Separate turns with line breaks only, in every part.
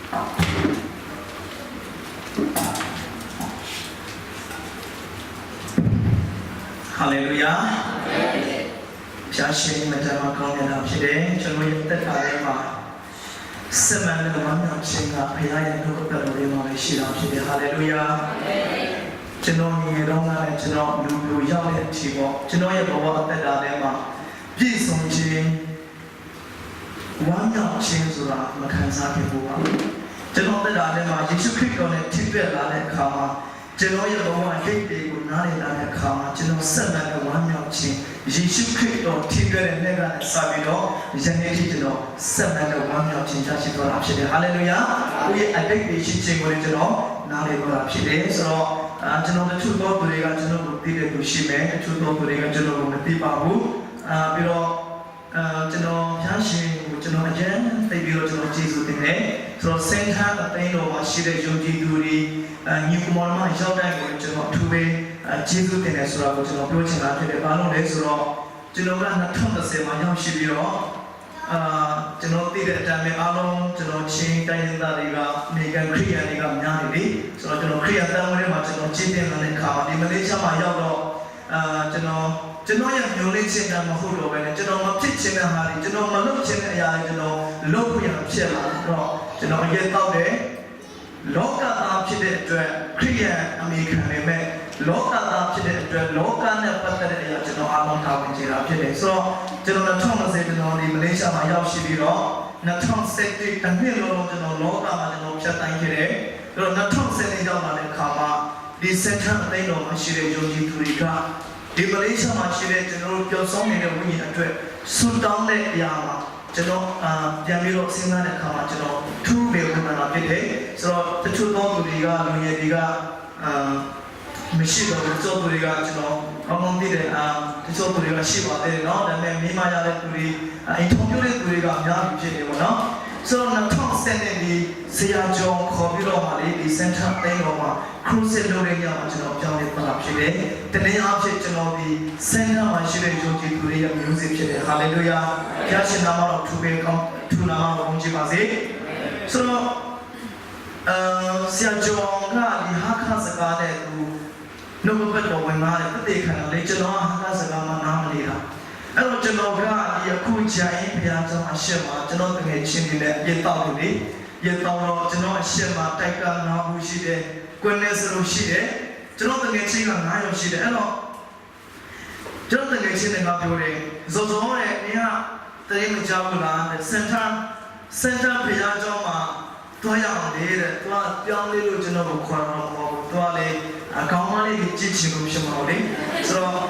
哈利路亚。相信我们在马高面上是的，ကျွန်တော်ရဲ့တက်တာလေးမှာစမန်နဲ့ဝမ်းမြောက်ခြင်းကဘုရားရဲ့နှုတ်ကပတ်တော်လေးမှာရှိတာဖြစ်တယ်ဟာလေလုယာကျွန်တော်ငယ်တော့ကလည်းကျွန်တော်လူလူရောက်တဲ့အချိန်ပေါ့ကျွန်တော်ရဲ့ဘဝအသက်တာထဲမှာပြည့်စုံခြင်းဝမ်းမြောက်ခြင်းဆိုတာမခံစားခဲ့ဘူးပါကျွန်တော်တက်တာထဲမှာယေရှုခရစ်တော်နဲ့ထိတွေ့လာတဲ့အခါမှာကျွန်တော်ရဲ့ဘဝဒိတ်တွေကိုနားလည်လာတဲ့အခါမှာကျွန်တော်ဆက်လက်ဝမ်းမြောက်ခြင်းယေရှုခရစ်တော်ထိတွေ့တဲ့နေ့ကစပြီးတော့ယနေ့ထိကျွန်တော်ဆက်လက်ဝမ်းမြောက်ခြင်းရှိသွားတာဖြစ်တယ်ဟာလေလုယာကိုယ့်ရဲ့အတိတ်တွေရှိခြင်းကိုကျွန်တော်နားလည်သွားတာဖြစ်တယ်ဆိုတော့ကျွန်တော်တချို့သောသူတွေကကျွန်တော်ကိုသိတဲ့သူရှိမယ်တချို့သောသူတွေကကျွန်တော်ကိုမသိပါဘူးပြီးတော့ကျွန်တော်ဖျားရှင်ကိုကျွန်တော်အကျဉ်းသိပြီးတော့ကျွန်တော်ကျေးဇူးတင်တယ်ဆိုတော့စင်ထန်အသိတော်မှာရှိတဲ့ယုံကြည်သူတွေညီကောင်မောင်နှမရောက်တဲ့ကိုကျွန်တော်အထူးပဲကျေးဇူးတင်တယ်ဆိုတာကိုကျွန်တော်ပြောချင်တာဖြစ်တယ်ဘာလို့လဲဆိုတော့ကျွန်တော်က2010မှာရောက်ရှိပြီးတော့ကျွန်တော်သိတဲ့အတိုင်းပဲအားလုံးကျွန်တော်ချင်းတိုင်းဒေသတွေကအမေရိကန်ခရီးယန်တွေကများနေပြီဆိုတော့ကျွန်တော်ခရီးယန်တန်းဝဲမှာကျွန်တော်ချင်းတင်လာတဲ့အခါမှာဒီမလေးရှားမှာရောက်တော့ကျွန်တော်ရဲ့မျိုးလေးချင်းတာမဟုတ်တော့ဘဲနဲ့ကျွန်တော်မဖြစ်ချင်တဲ့ဟာတွေကျွန်တော်မလုပ်ချင်တဲ့အရာတွေကျွန်တော်လုပ်ဖို့ရဖြစ်လာတော့ကျွန်တော်ရဲတောက်တယ်လောကသားဖြစ်တဲ့အတွက်ခရိယန်အမေရိကန်တွေမဲ့လောကသားဖြစ်တဲ့အတွက်လောကနဲ့ပတ်သက်တဲ့အရာကျွန်တော်အားလုံးတာဝန်ကျေတာဖြစ်တယ်ဆိုတော့ကျွန်တော်2020ကျွန်တော်ဒီမလေးရှားမှာရောက်ရှိပြီးတော့2017တနှစ်လုံးကျွန်တော်လောကမှာကျွန်တော်ဖြတ်တိုင်းခဲ့တယ်ဆိုတော့2010ရောက်လာတဲ့အခါမှာဒီစင်တာအသိတော်မှာရှိတဲ့ယုံကြည်သူတွေကဒီမလေးရှားမှာရှိတဲ့ကျွန်တော်တို့ပျော်ဆောင်နေတဲ့ဝိညာဉ်အတွက်ဆူတောင်းတဲ့အရာမှာကျွန်တော်ပြန်ပြီးတော့စဉ်းစားတဲ့အခါမှာကျွန်တော်ထူးပေဝင်လာဖြစ်တယ်ဆိုတော့တချို့သောသူတွေကလူငယ်တွေကမရှိတော့ဘူးတချို့သူတွေကကျွန်တော်ကောင်းကောင်းသိတဲ့တချို့သူတွေကရှိပါတယ်เนาะဒါပေမဲ့မိမရတဲ့သူတွေအိမ်ထုံပြတဲ့သူတွေကအများကြီးဖြစ်နေပါတော့ဆိုတော့2010နဲ့ဒီဆရာကျော်ခေါ်ပြီးတော့မှလေဒီစင်တာတိုင်းတော်မှာခရုစစ်လုပ်တဲ့ညမှာကျွန်တော်ပြောင်းလဲသွားတာဖြစ်တယ်။တနည်းအားဖြင့်ကျွန်တော်ဒီစင်တာမှာရှိတဲ့ယုံကြည်သူတွေရဲ့မျိုးစေ့ဖြစ်တယ်။ဟာလေလုယာ။ဘုရားရှင်နာမတော်ထူပေကောင်းထူနာမတော်ဘုန်းကြီးပါစေ။ဆိုတော့ဆရာကျော်ကဒီဟာခါစကားတဲ့သူနှုတ်ဘက်တော်ဝင်လာတဲ့တသက်ခံလေကျွန်တော်ဟာခါစကားမှနားမလည်တာ။အဲ့တော့ကျွန်တော်ကဒီအခုဂျိုင်းဘုရားကျောင်းအရှက်မှာကျွန်တော်တကယ်ချင်းနေတဲ့အပြစ်တောက်လို့လေရတော့ကျွန်တော်အရှက်မှာတိုက်ကနာဘူးရှိတယ်ကွန်းနေစလို့ရှိတယ်ကျွန်တော်တကယ်ချင်းက9ရောက်ရှိတယ်အဲ့တော့ကျွန်တော်တကယ်ချင်းကပြောတယ်ဇောဇောရဲ့နေကတရင်မကြောက်ဘူးလားစင်တာဘုရားကျောင်းမှာတွားရအောင်လေတဲ့တွားပြောင်းလေးလို့ကျွန်တော်ကိုခေါ်တော့မဟုတ်ဘူးတွားလေအကောင်းမလေးကြီးကြည့်ချင်လို့ဖြစ်မှာလေဆိုတော့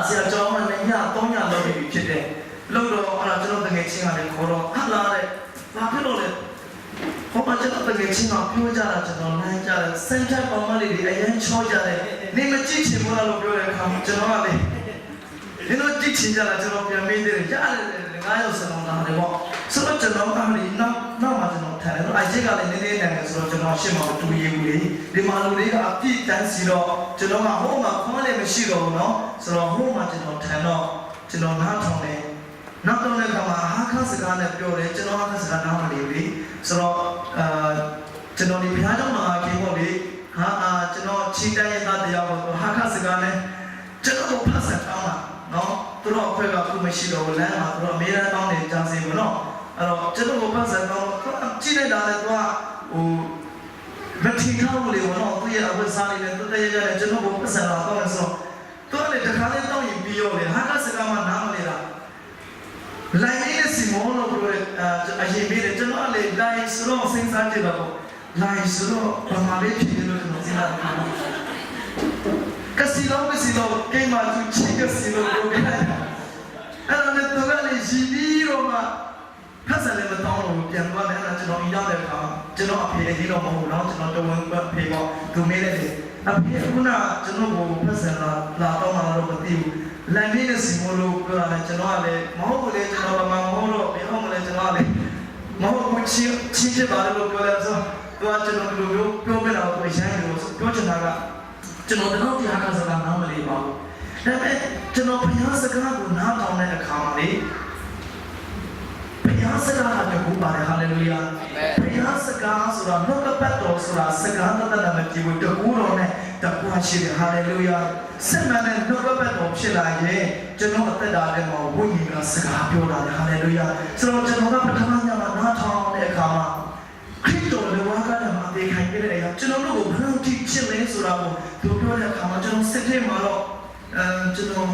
ဆရာကျောင်းမှာလည်းည3ညလောက်ပြီဖြစ်တယ်လို့တော့အဲ့ဒါကျွန်တော်တကယ်ချင်းကလည်းခေါ်တော့ဟာလာတဲ့ဘာဖြစ်လို့လဲဟောပါကျွန်တော်တကယ်ချင်းကပြောကြတာကျွန်တော်လမ်းကြတယ်စင်တာပေါ်မှာလေအရင်ချောကြတယ်နေမကြည့်ချင်ဘူးလားလို့ပြောတဲ့အခါမှာကျွန်တော်ကလေဒီလိုကြည့်ချင်ကြတာကျွန်တော်ပြန်မေးတယ်ရတယ်9ရောက်စလုံးလာတယ်ပေါ့ဆိုတော့ကျွန်တော်ကလေနောက်မှကျွန်တော်ထိုင်တယ်အကြီးကလည်းနည်းနည်းတန်တယ်ဆိုတော့ကျွန်တော်ရှင်းမှာတူရည်ဘူးလေဒီမှာလူတွေကအပြည့်တန်းစီတော့ကျွန်တော်ကဟိုမှာခေါင်းလည်းမရှိတော့ဘူးเนาะဆိုတော့ဟိုမှာကျွန်တော်ထိုင်တော့ကျွန်တော်နားထောင်တယ်နောက်တော့လည်းကမှဟာခါစကားနဲ့ပြောတယ်ကျွန်တော်ဟာခါစကားနားမလည်ဘူးလေဆိုတော့ကျွန်တော်ဒီဘုရားကျောင်းမှာခင်ဗျောလေဟာကျွန်တော်ချီတိုင်းရတဲ့တရားကိုဟာခါစကားနဲ့ကျွန်တော်ဖတ်ဆက်တောင်းတာเนาะသူတို့အဖွဲ့ကခုမရှိတော့ဘူးလမ်းမှာသူတို့အမေရိကန်တောင်းနေကြစီဘူးเนาะအဲ့တော့ကျွန်တော်ဖတ်ဆက်တောင်းကြည့်လိုက်တာလည်းသူကဟိုမထင်ထားဘူးလေဘောနော်သူရဲ့အဝတ်စားလေးနဲ့သူတည်းရတယ်ကျွန်တော်ကိုပတ်စံလာတော့ဆိုတော့သူကလည်းတခါလေးတောင်းရင်ပြီးရောလေဟာခါစကားမှနားမလဲတာလိုက်နေတဲ့စီမောလို့ပြောတဲ့အရင်ပြီးတယ်ကျွန်တော်လည်းလိုက်ဆိုတော့စဉ်းစားကြည့်တော့လိုက်ဆိုတော့ဘာမှလေးဖြစ်နေလို့ကျွန်တော်စဉ်းစားတယ်ကစီလုံးကိမ်းမှာသူချင်းကစီလုံးပြောခဲ့တယ်အဲ့တော့လည်းသူကလည်းရည်ပြီးတော့မှဖတ်စလည်းမတောင်းလို့ပြန်သွားတယ်အဲ့ဒါကျွန်တော်ရောက်တဲ့အခါကျွန်တော်အဖေကြီးတော့မဟုတ်တော့ကျွန်တော်တဝန်ဖေပေါ့သူမေးလိုက်တယ်အဖေကကျွန်တော်ကိုဖတ်စလာတော့မှတော့မသိဘူးလမ်းလေးနဲ့စီမိုလို့ပြောတယ်ကျွန်တော်ကလည်းမဟုတ်ဘူးလေကျွန်တော်မဟုတ်တော့ဘယ်ဟုတ်မလဲကျွန်တော်ကလည်းမဟုတ်ဘူးချင်းချစ်ပါလို့ပြောတယ်ဆိုတော့ကျွန်တော်တို့ပြောပြတော့ကိုရိုင်းလို့ပြောချင်တာကကျွန်တော်တော့ဒီဟာကစကားနားမလည်ပါဘူးဒါပေမဲ့ကျွန်တော်ဘုရားစကားကိုနားထောင်တဲ့အခါမှာလေဘုရားစကားကတကူပါတယ်ဟာလေလုယာဘုရား ကားဆိုတာနှုတ်ကပတ်တော်ဆိုတာစကားတတ်တာမကြည့်ဘူးတကူတော်နဲ့တကွာရှိတယ်ဟာလေလုယာစစ်မှန်တဲ့နှုတ်ကပတ်တော်ဖြစ်လာရင်ကျွန်တော်အသက်တာထဲမှာဝိညာဉ်ကစကားပြောတာလေဟာလေလုယာဆိုတော့ကျွန်တော်ကပထမညမှာနားထောင်တဲ့အခါမှာခရစ်တော်ရဲ့ဝါကလည်းမသိခိုင်ပြတဲ့အရာကျွန်တော်တို့ကိုဘယ်လိုကြည့်ချင်လဲဆိုတာကိုသူပြောတဲ့အခါမှာကျွန်တော်စိတ်ထဲမှာတော့ကျွန်တော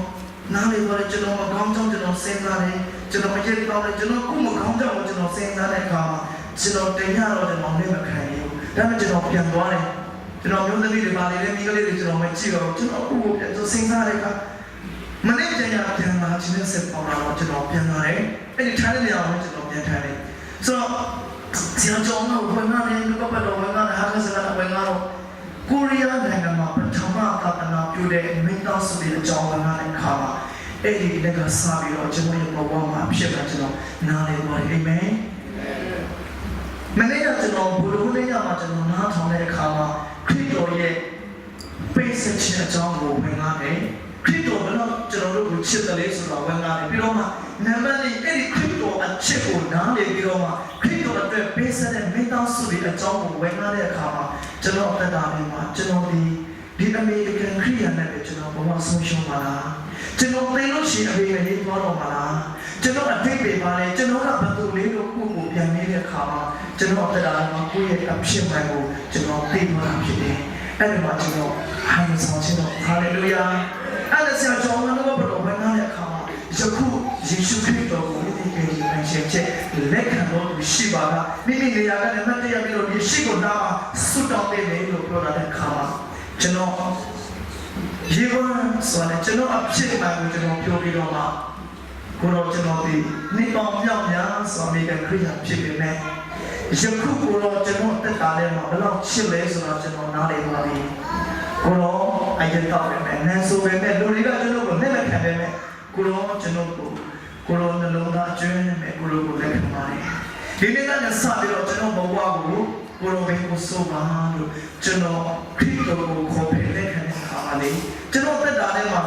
်နားလေတော့ကျွန်တော်မကောင်းကြောင်းကျွန်တော်စဉ်းစားတယ်ကျွန်တော်မကြည့်တော့လည်းကျွန်တော်ကိုမကောင်းကြောင်းကျွန်တော်စဉ်းစားတဲ့အခါမှာကျွန်တော်တင်ရတော့ကျွန်တော်လည်းမခံဘူးဒါပေမဲ့ကျွန်တော်ပြန်သွားတယ်ကျွန်တော်မျိုးသမီးတွေပါလေမိန်းကလေးတွေကျွန်တော်မကြည့်တော့ကျွန်တော်ကိုပြန်စဉ်းစားတဲ့အခါမနေ့ကညပြန်လာခြင်းနဲ့ဆက်ပေါ်လာတော့ကျွန်တော်ပြန်လာတယ်အဲ့ဒီထိုင်တဲ့နေရာမှာကျွန်တော်ပြန်ထိုင်တယ်ဆိုတော့ဆရာကျောင်းကဝင်လာတယ်လူကပတ်တော်ဝင်လာတယ်ဟာကစကားဝင်လာတော့ကိုရီးယားနိုင်ငံမှာပထမသာသနာပြုတဲ့မိသားစုတွေအကြောင်းဝင်လာတဲ့အခါမှာအဲ့ဒီလက်ကစားပြီးတော့ကျွန်တော်ရဲ့ဘဝမှာဖြစ်လာကျွန်တော်နားလည်ပါတယ်အာမင်မနေ့ကကျွန်တော်ဘုရားနေ့ကမှကျွန်တော်နားထောင်တဲ့အခါမှာခရစ်တော်ရဲ့ပိတ်ဆက်ခြင်းအကြောင်းကိုဝင်လာတယ်ခရစ်တော်ဘယ်တော့ကျွန်တော်တို့ကိုချစ်တယ်လဲဆိုတော့ဝင်လာတယ်ပြီးတော့မှနံပါတ်၄အဲ့ဒီခရစ်တော်အချစ်ကိုနားလည်ပြီးတော့မှခရစ်တော်အတွက်ပိတ်ဆက်တဲ့မိသားစုတွေအကြောင်းကိုဝင်လာတဲ့အခါမှာကျွန်တော်အသက်တာထဲမှာကျွန်တော်ဒီအမေရိကန်ခရစ်ယာန်နဲ့ကျွန်တော်ဘဝဆုံးရှုံးပါလားကျွန်တော်သိလို့ရှိရင်အမေရိကန်သွားတော့မှာလားကျွန်တော်အသိပေးပါလေကျွန်တော်ကဘယ်သူလေးလို့ကိုကိုပြန်နေတဲ့အခါမှာကျွန်တော်အသက်တာမှာကိုယ့်ရဲ့အဖြစ်မှန်ကိုကျွန်တော်သိမှဖြစ်တယ်အဲ့ဒီမှာကျွန်တော်ဟိုင်းဆောင်ခြင်းတော့ဟာလေလုယာအဲ့ဒါဆရာကျောင်းကတော့ဘယ်လိုဝင်လာတဲ့အခါမှာယခုယေရှုခရစ်တော်ကိုမိမိရဲ့အရှင်ချက်လက်ခံတော်ရှိပါကမိမိနေရာကနေမတရားပြီးတော့ဒီရှိကိုလာမှာဆွတ်တောင်းပေးမယ်လို့ပြောတဲ့အခါမှာကျွန်တော်ယေဘုန်းဆိုတဲ့ကျွန်တော်အဖြစ်မှန်ကိုကျွန်တော်ပြောပြီးတော့မှကိုတော့ကျွန်တော်ဒီနေပေါင်းမြောက်များဆိုမိတဲ့ခရစ်ယာန်ဖြစ်ပေမဲ့ယခုကိုတော့ကျွန်တော်တက်တာထဲမှာဘယ်လောက်ချစ်လဲဆိုတော့ကျွန်တော်နားလည်ပါပြီကိုတော့အရင်တော့ပဲနန်းဆိုပဲမဲ့လူတွေကကျွန်တော်ကိုလက်လက်ခံပဲမဲ့ကိုတော့ကျွန်တော်ကိုတော့နှလုံးသားကျွမ်းနေမဲ့ကိုတော့ကိုလက်ခံပါတယ်ဒီနေ့ကလည်းစပြီးတော့ကျွန်တော်ဘဝကိုကိုတော့ဘယ်ကိုဆိုပါလို့ကျွန်တော်ခရစ်တော်ကိုခေါ်ဖယ်လက်ခံတဲ့အခါမှာလေကျွန်တော်တက်တာထဲမှာ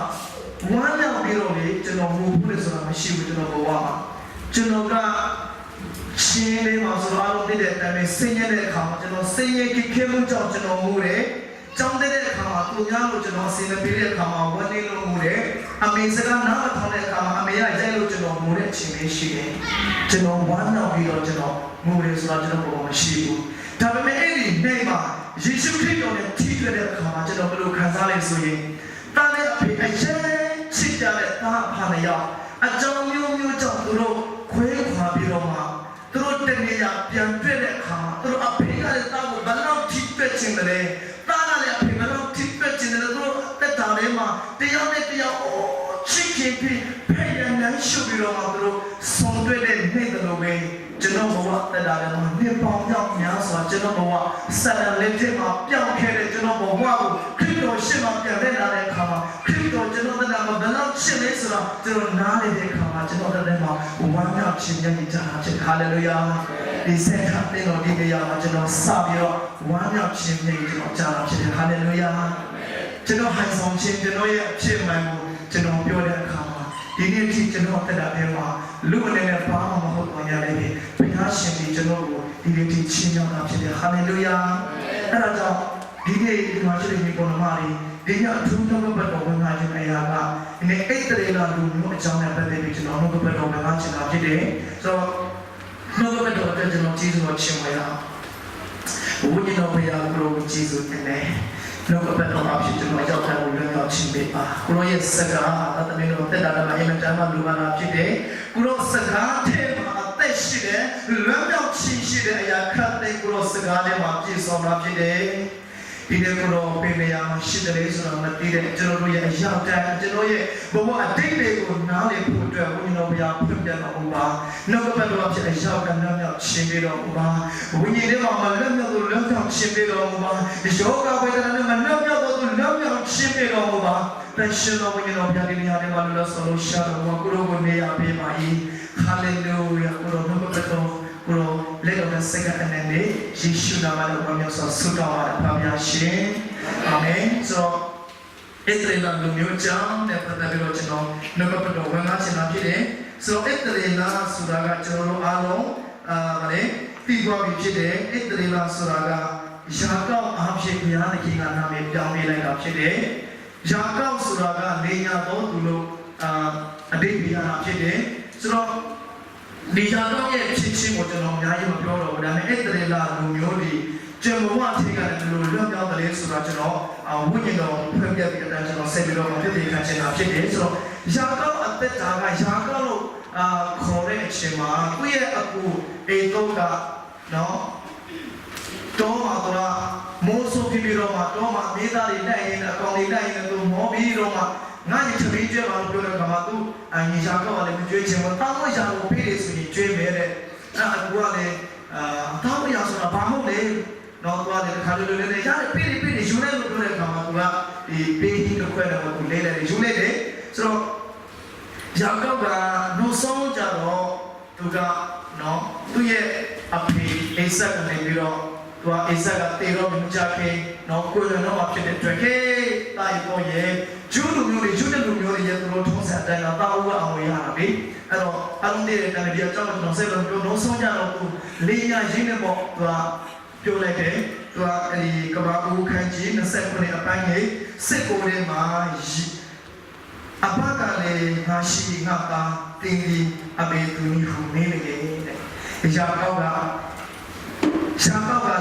ဝမ်းမြောက်ပြီးတော့လေကျွန်တော်မဟုတ်ဘူးလေဆိုတာမရှိဘူးကျွန်တော်ဘဝမှာကျွန်တော်ကရှင်းလေးမှာဆိုတော့အားလုံးသိတဲ့အတိုင်းဆင်းရဲတဲ့အခါမှာကျွန်တော်ဆင်းရဲခေမှုကြောင့်ကျွန်တော်မှုတယ်ကြောင်းတဲ့အခါမှာသူများလို့ကျွန်တော်ဆင်းနေပြီးတဲ့အခါမှာဝမ်းနေလို့မှုတယ်အမေစကားနားမထောင်တဲ့အခါမှာအမေရရိုက်လို့ကျွန်တော်မှုတဲ့အချိန်လေးရှိတယ်ကျွန်တော်ဝမ်းမြောက်ပြီးတော့ကျွန်တော်မှုတယ်ဆိုတာကျွန်တော်ဘဝမှာမရှိဘူးဒါပေမဲ့အဲ့ဒီနေ့မှာယေရှုခရစ်တော်နဲ့ထိတွေ့တဲ့အခါမှာကျွန်တော်ဘယ်လိုခံစားလဲဆိုရင်တားတဲ့အဖေအရင်ချစ်ကြတဲ့သားအဖနဲ့ရောက်အကြောင်းမျိုးမျိုးကြောင့်သူတို့ခွဲခွာပြီးတော့မှသူတို့တနေရာပြန်တွေ့တဲ့အခါမှာသူတို့အဖေကလည်းတားကိုဘယ်လောက်ထိတွေ့ခြင်းလဲတားကလည်းအဖေဘယ်လောက်ထိတွေ့ခြင်းလဲသူတို့တက်တာလေးမှာတရားနဲ့တရားချစ်ခင်ပြီးဖိရန်နဲ့ရှုပြီးတော့မှသူတို့ဆုံးတွေ့တဲ့နေ့တလို့ပဲကျွန်တော်ဘဝတက်တာလည်းနှစ်ပေါင်းမြောက်များစွာကျွန်တော်ဘဝဆက်လက်ထက်မှာပြောင်းခဲ့တဲ့ကျွန်တော်ဘဝကိုခရစ်တော်ရှေ့မှာပြန်တဲ့လာတဲ့အခါမှာခရစ်တော်ကျွန်တော်တက်တာမှာဘယ်လောက်ရှင်းလဲဆိုတော့ကျွန်တော်နားနေတဲ့အခါမှာကျွန်တော်တက်တဲ့မှာဝမ်းမြောက်ခြင်းနဲ့ကြားခြင်းဟာလေလုယာဒီဆက်ခတ်တဲ့တော့ဒီနေရာမှာကျွန်တော်စပြီးတော့ဝမ်းမြောက်ခြင်းနဲ့ကျွန်တော်ကြားခြင်းဟာလေလုယာကျွန်တော်ဟန်ဆောင်ခြင်းကျွန်တော်ရဲ့အဖြစ်မှန်ကိုကျွန်တော်ပြောတဲ့အခါမှာဒီနေ့ထိကျွန်တော်တက်တာတဲ့မှာလူအနေနဲ့ဘာမှမဟုတ်ပါရလေဘုရားရှင်ဒီကျွန်တော်ကိုဒီနေ့ထိချင်းကြောင်းတာဖြစ်တယ်ဟာလေလုယာအဲ့ဒါကြောင့်ဒီနေ့ဒီမှာရှိတဲ့ဒီပေါ်မှာဒီညအထူးသောဘတ်တော်ဝင်လာခြင်းအရာကဒီနေ့အိတ်တရေလာလူမျိုးအကြောင်းနဲ့ပတ်သက်ပြီးကျွန်တော်တို့ဘတ်တော်ဝင်လာခြင်းတာဖြစ်တယ်ဆိုတော့နှုတ်ဘတ်တော်အတွက်ကျွန်တော်ကျေးဇူးတော်ရှင်ဝေရဝိညာဉ်တော်ဘုရားကိုကျေးဇူးတင်တယ်နှုတ်ဘတ်တော်အဖြစ်ကျွန်တော်ရောက်တဲ့ဝင်ရောက်ခြင်းပေးပါကိုရောရဲ့စကားအတမင်းတို့တက်တာလည်းအရင်ကတည်းကလူပါလာဖြစ်တယ်ကိုရောစကားထဲမှာအသက်ရှိတယ်လွမ်းမြောက်ခြင်းရှိတဲ့အရာခတ်တဲ့ကိုရောစကားထဲမှာပြည့်စုံတာဖြစ်တယ်ဒီနေ့ကိုတော့ပြင်နေရမှာရှိတယ်လေဆိုတော့မသိတဲ့ကျွန်တော်တို့ရဲ့အရာတန်ကျွန်တော်ရဲ့ဘဝအတိတ်တွေကိုနားလည်ဖို့အတွက်ဝိညာဉ်တော်ဘုရားဖွင့်ပြတော်မူပါနှုတ်ကပတ်တော်ဖြစ်အရာတန်မြောက်ရှင်းပြတော်မူပါဝိညာဉ်ထဲမှာလက်မြောက်သူလက်မြောက်ရှင်းပြတော်မူပါယောဂဝေဒနာနဲ့လက်မြောက်သူလက်မြောက်ရှင်းပြတော်မူပါတန်ရှင်တော်ဝိညာဉ်တော်ဘုရားဒီနေရာထဲမှာလောဆောလို့ရှာတော်မူကိုရောကိုနေရာပေးပါ၏ဟာလေလုယာကိုရောနှုတ်ကပတ်တော်ကိုရောလက်တော်နဲ့စက္ကန့်နဲ့ယေရှုနာမနဲ့ဝမ်းမြောက်စွာဆုတောင်းပါဖခင်ရှင်အာမင်ဆိုတော့ဣသရေလလူမျိုးကြောင့်နဲ့ပတ်သက်ပြီးတော့ကျွန်တော်နှုတ်ကပတ်တော်ဝင်လာခြင်းဖြစ်တယ်ဆိုတော့ဣသရေလဆိုတာကကျွန်တော်တို့အားလုံးဗါလေ တည်သွားပြီဖြစ်တယ်ဣသရေလဆိုတာကယာကောက်အားဖြင့်ဘုရားသခင်ကနာမည်ပြောင်းပေးလိုက်တာဖြစ်တယ်ယာကောက်ဆိုတာကလေညာတော်သူလို့အတိတ်ပြန်ဖြစ်တယ်ဆိုတော့ဒီယာကောက်ရဲ့ဖြစ်ချင်းကိုကျွန်တော်အများကြီးမပြောတော့ဘူးဒါပေမဲ့ဣသရေလလူမျိုးတွေကျွန်တော်အထက်ကလည်းဒီလိုလွတ်ပြောင်းတယ်ဆိုတာကျွန်တော်ဝိညာဉ်တော်ဖွင့်ပြပြီးအတိုင်းကျွန်တော်ဆက်ပြီးတော့ဖြစ်ပြီးခံချင်တာဖြစ်တယ်ဆိုတော့ယာကောက်အသက်တာကယာကောက်လို့ခေါ်တဲ့အချိန်မှာသူ့ရဲ့အကူအေတော့ကနော်တော့မှာတော့မိုးဆိုးပြီးတော့မှတော့မှမိသားတွေတိုက်ရင်အကောင်တွေတိုက်ရင်သူမောပြီးတော့မှငါ့ရဲ့သမီးကျွဲမှာပြောတဲ့ခါမှာသူညီရှာကောက်ကလည်းမကျွေးချင်ဘူးတောင်းလို့ရလို့ဖေးတယ်ဆိုရင်ကျွေးမယ်တဲ့အဲ့အကူကလည်းတောင်းလို့ရဆိုတာဘာဟုတ်လဲတော့သူကလည်းခါလိုလေးရတယ်ဖေးတယ်ယူလိုက်လို့ပြောတဲ့ခါမှာသူကဒီပေးဟင်းတစ်ခွက်တော့သူလေးယူလိုက်တယ်ဆိုတော့ယာကောက်ကနှုတ်ဆုံးကြတော့သူကနော်သူ့ရဲ့အဖေအိဆာကနေပြီးတော့သူကအိဆာကတေတော့မြကြခဲ့နော်ကိုယ်လည်းတော့ဖြစ်တဲ့အတွက်ခေတာရီပေါ်ရဲ့ဂျူးလူမျိုးတွေဂျူးတဲ့လူမျိုးတွေရဲ့သူတို့ထုံးစံတိုင်းတော့တာဝအောင်ရတာပဲအဲ့တော့အလုံးတဲ့တန်တပြအကြောင်းကျွန်တော်ဆက်လို့ပြောနှုတ်ဆုံးကြတော့သူလေးရရင်းနေပေါ့သူကပြောလိုက်တယ်သူကအဲဒီကဘာဦးခန်းကြီး29အပိုင်းရဲ့စစ်ကိုယ်ထဲမှာအဘကလည်းငါရှိငါပါတင်းဒီအဘေသူနီဟူနေလေတဲ့ယာကောက်က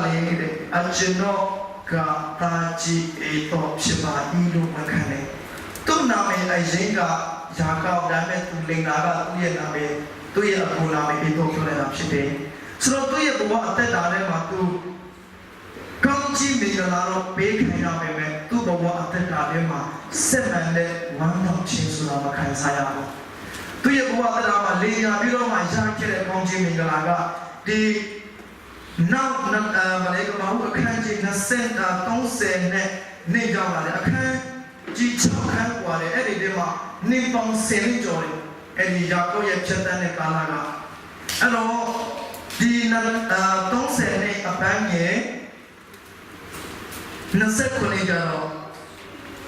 လည်းတဲ့အကျွန်တော်ကတာကြည့်အေတော့ဖြစ်ပါဤလို့မခံနဲ့သူ့နာမည်အရင်ကယာကောက်ဒါမဲ့သူလင်လာကသူ့ရဲ့နာမည်သူ့ရဲ့အကူနာမည်အေတော့ပြောလိုက်တာဖြစ်တယ်ဆိုတော့သူ့ရဲ့ဘဝအသက်တာထဲမှာသူကောင်းကြီးမိလာတော့ပေးခံရပေမဲ့သူ့ဘဝအသက်တာထဲမှာစစ်မှန်တဲ့ဝမ်းမြောက်ခြင်းဆိုတာမခံစားရဘူးသူရဲ့ဘဝအသက်တာမှာလေယာပြီးတော့မှရခဲ့တဲ့ကောင်းကြီးမိလာကဒီနောက်မလေးကမဟုတ်အခန်းကြီး30နဲ့နေကြပါလေအခန်းကြီး6ခန်းกว่าတယ်အဲ့ဒီထဲမှာနေပေါင်း10ကျော်တယ်အဲ့ဒီယာကောရဲ့ချက်တန်းတဲ့ကာလကအဲ့တော့ဒီ30နဲ့အပန်းရဲ့29ကျတော့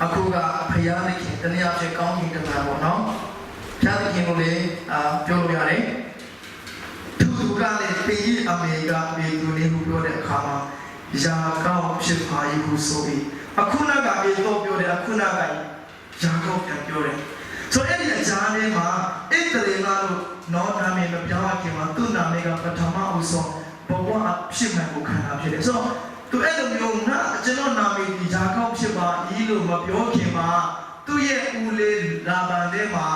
အခုကဖယားသခင်တနည်းအားဖြင့်ကောင်းကင်တမန်ပေါ့နော်ဖယားသခင်ကိုလည်းပြောလို့ရတယ်သူကလည်းပေးအမေကပေးသူလေးကိုပြောတဲ့အခါမှာယာကောက်ဖြစ်ပါ၏ဟုဆိုပြီးအခုနကအေတော့ပြောတယ်အခုနကယာကောက်ပြန်ပြောတယ်ဆိုအဲ့ဒီအကြားထဲမှာဣသရေလလို့နော်နာမည်မပြောင်းခင်မှာသူ့နာမည်ကပထမအဦးဆုံးဘဝဖြစ်မှန်ကိုခံတာဖြစ်တယ်ဆိုတော့သူအဲ့လိုမျိုးငါကျွန်တော်နာမည်ဒီယာကောက်ဖြစ်ပါ၏လို့မပြောခင်မှာသူ့ရဲ့ဦးလေးလာပန်ထဲမှာ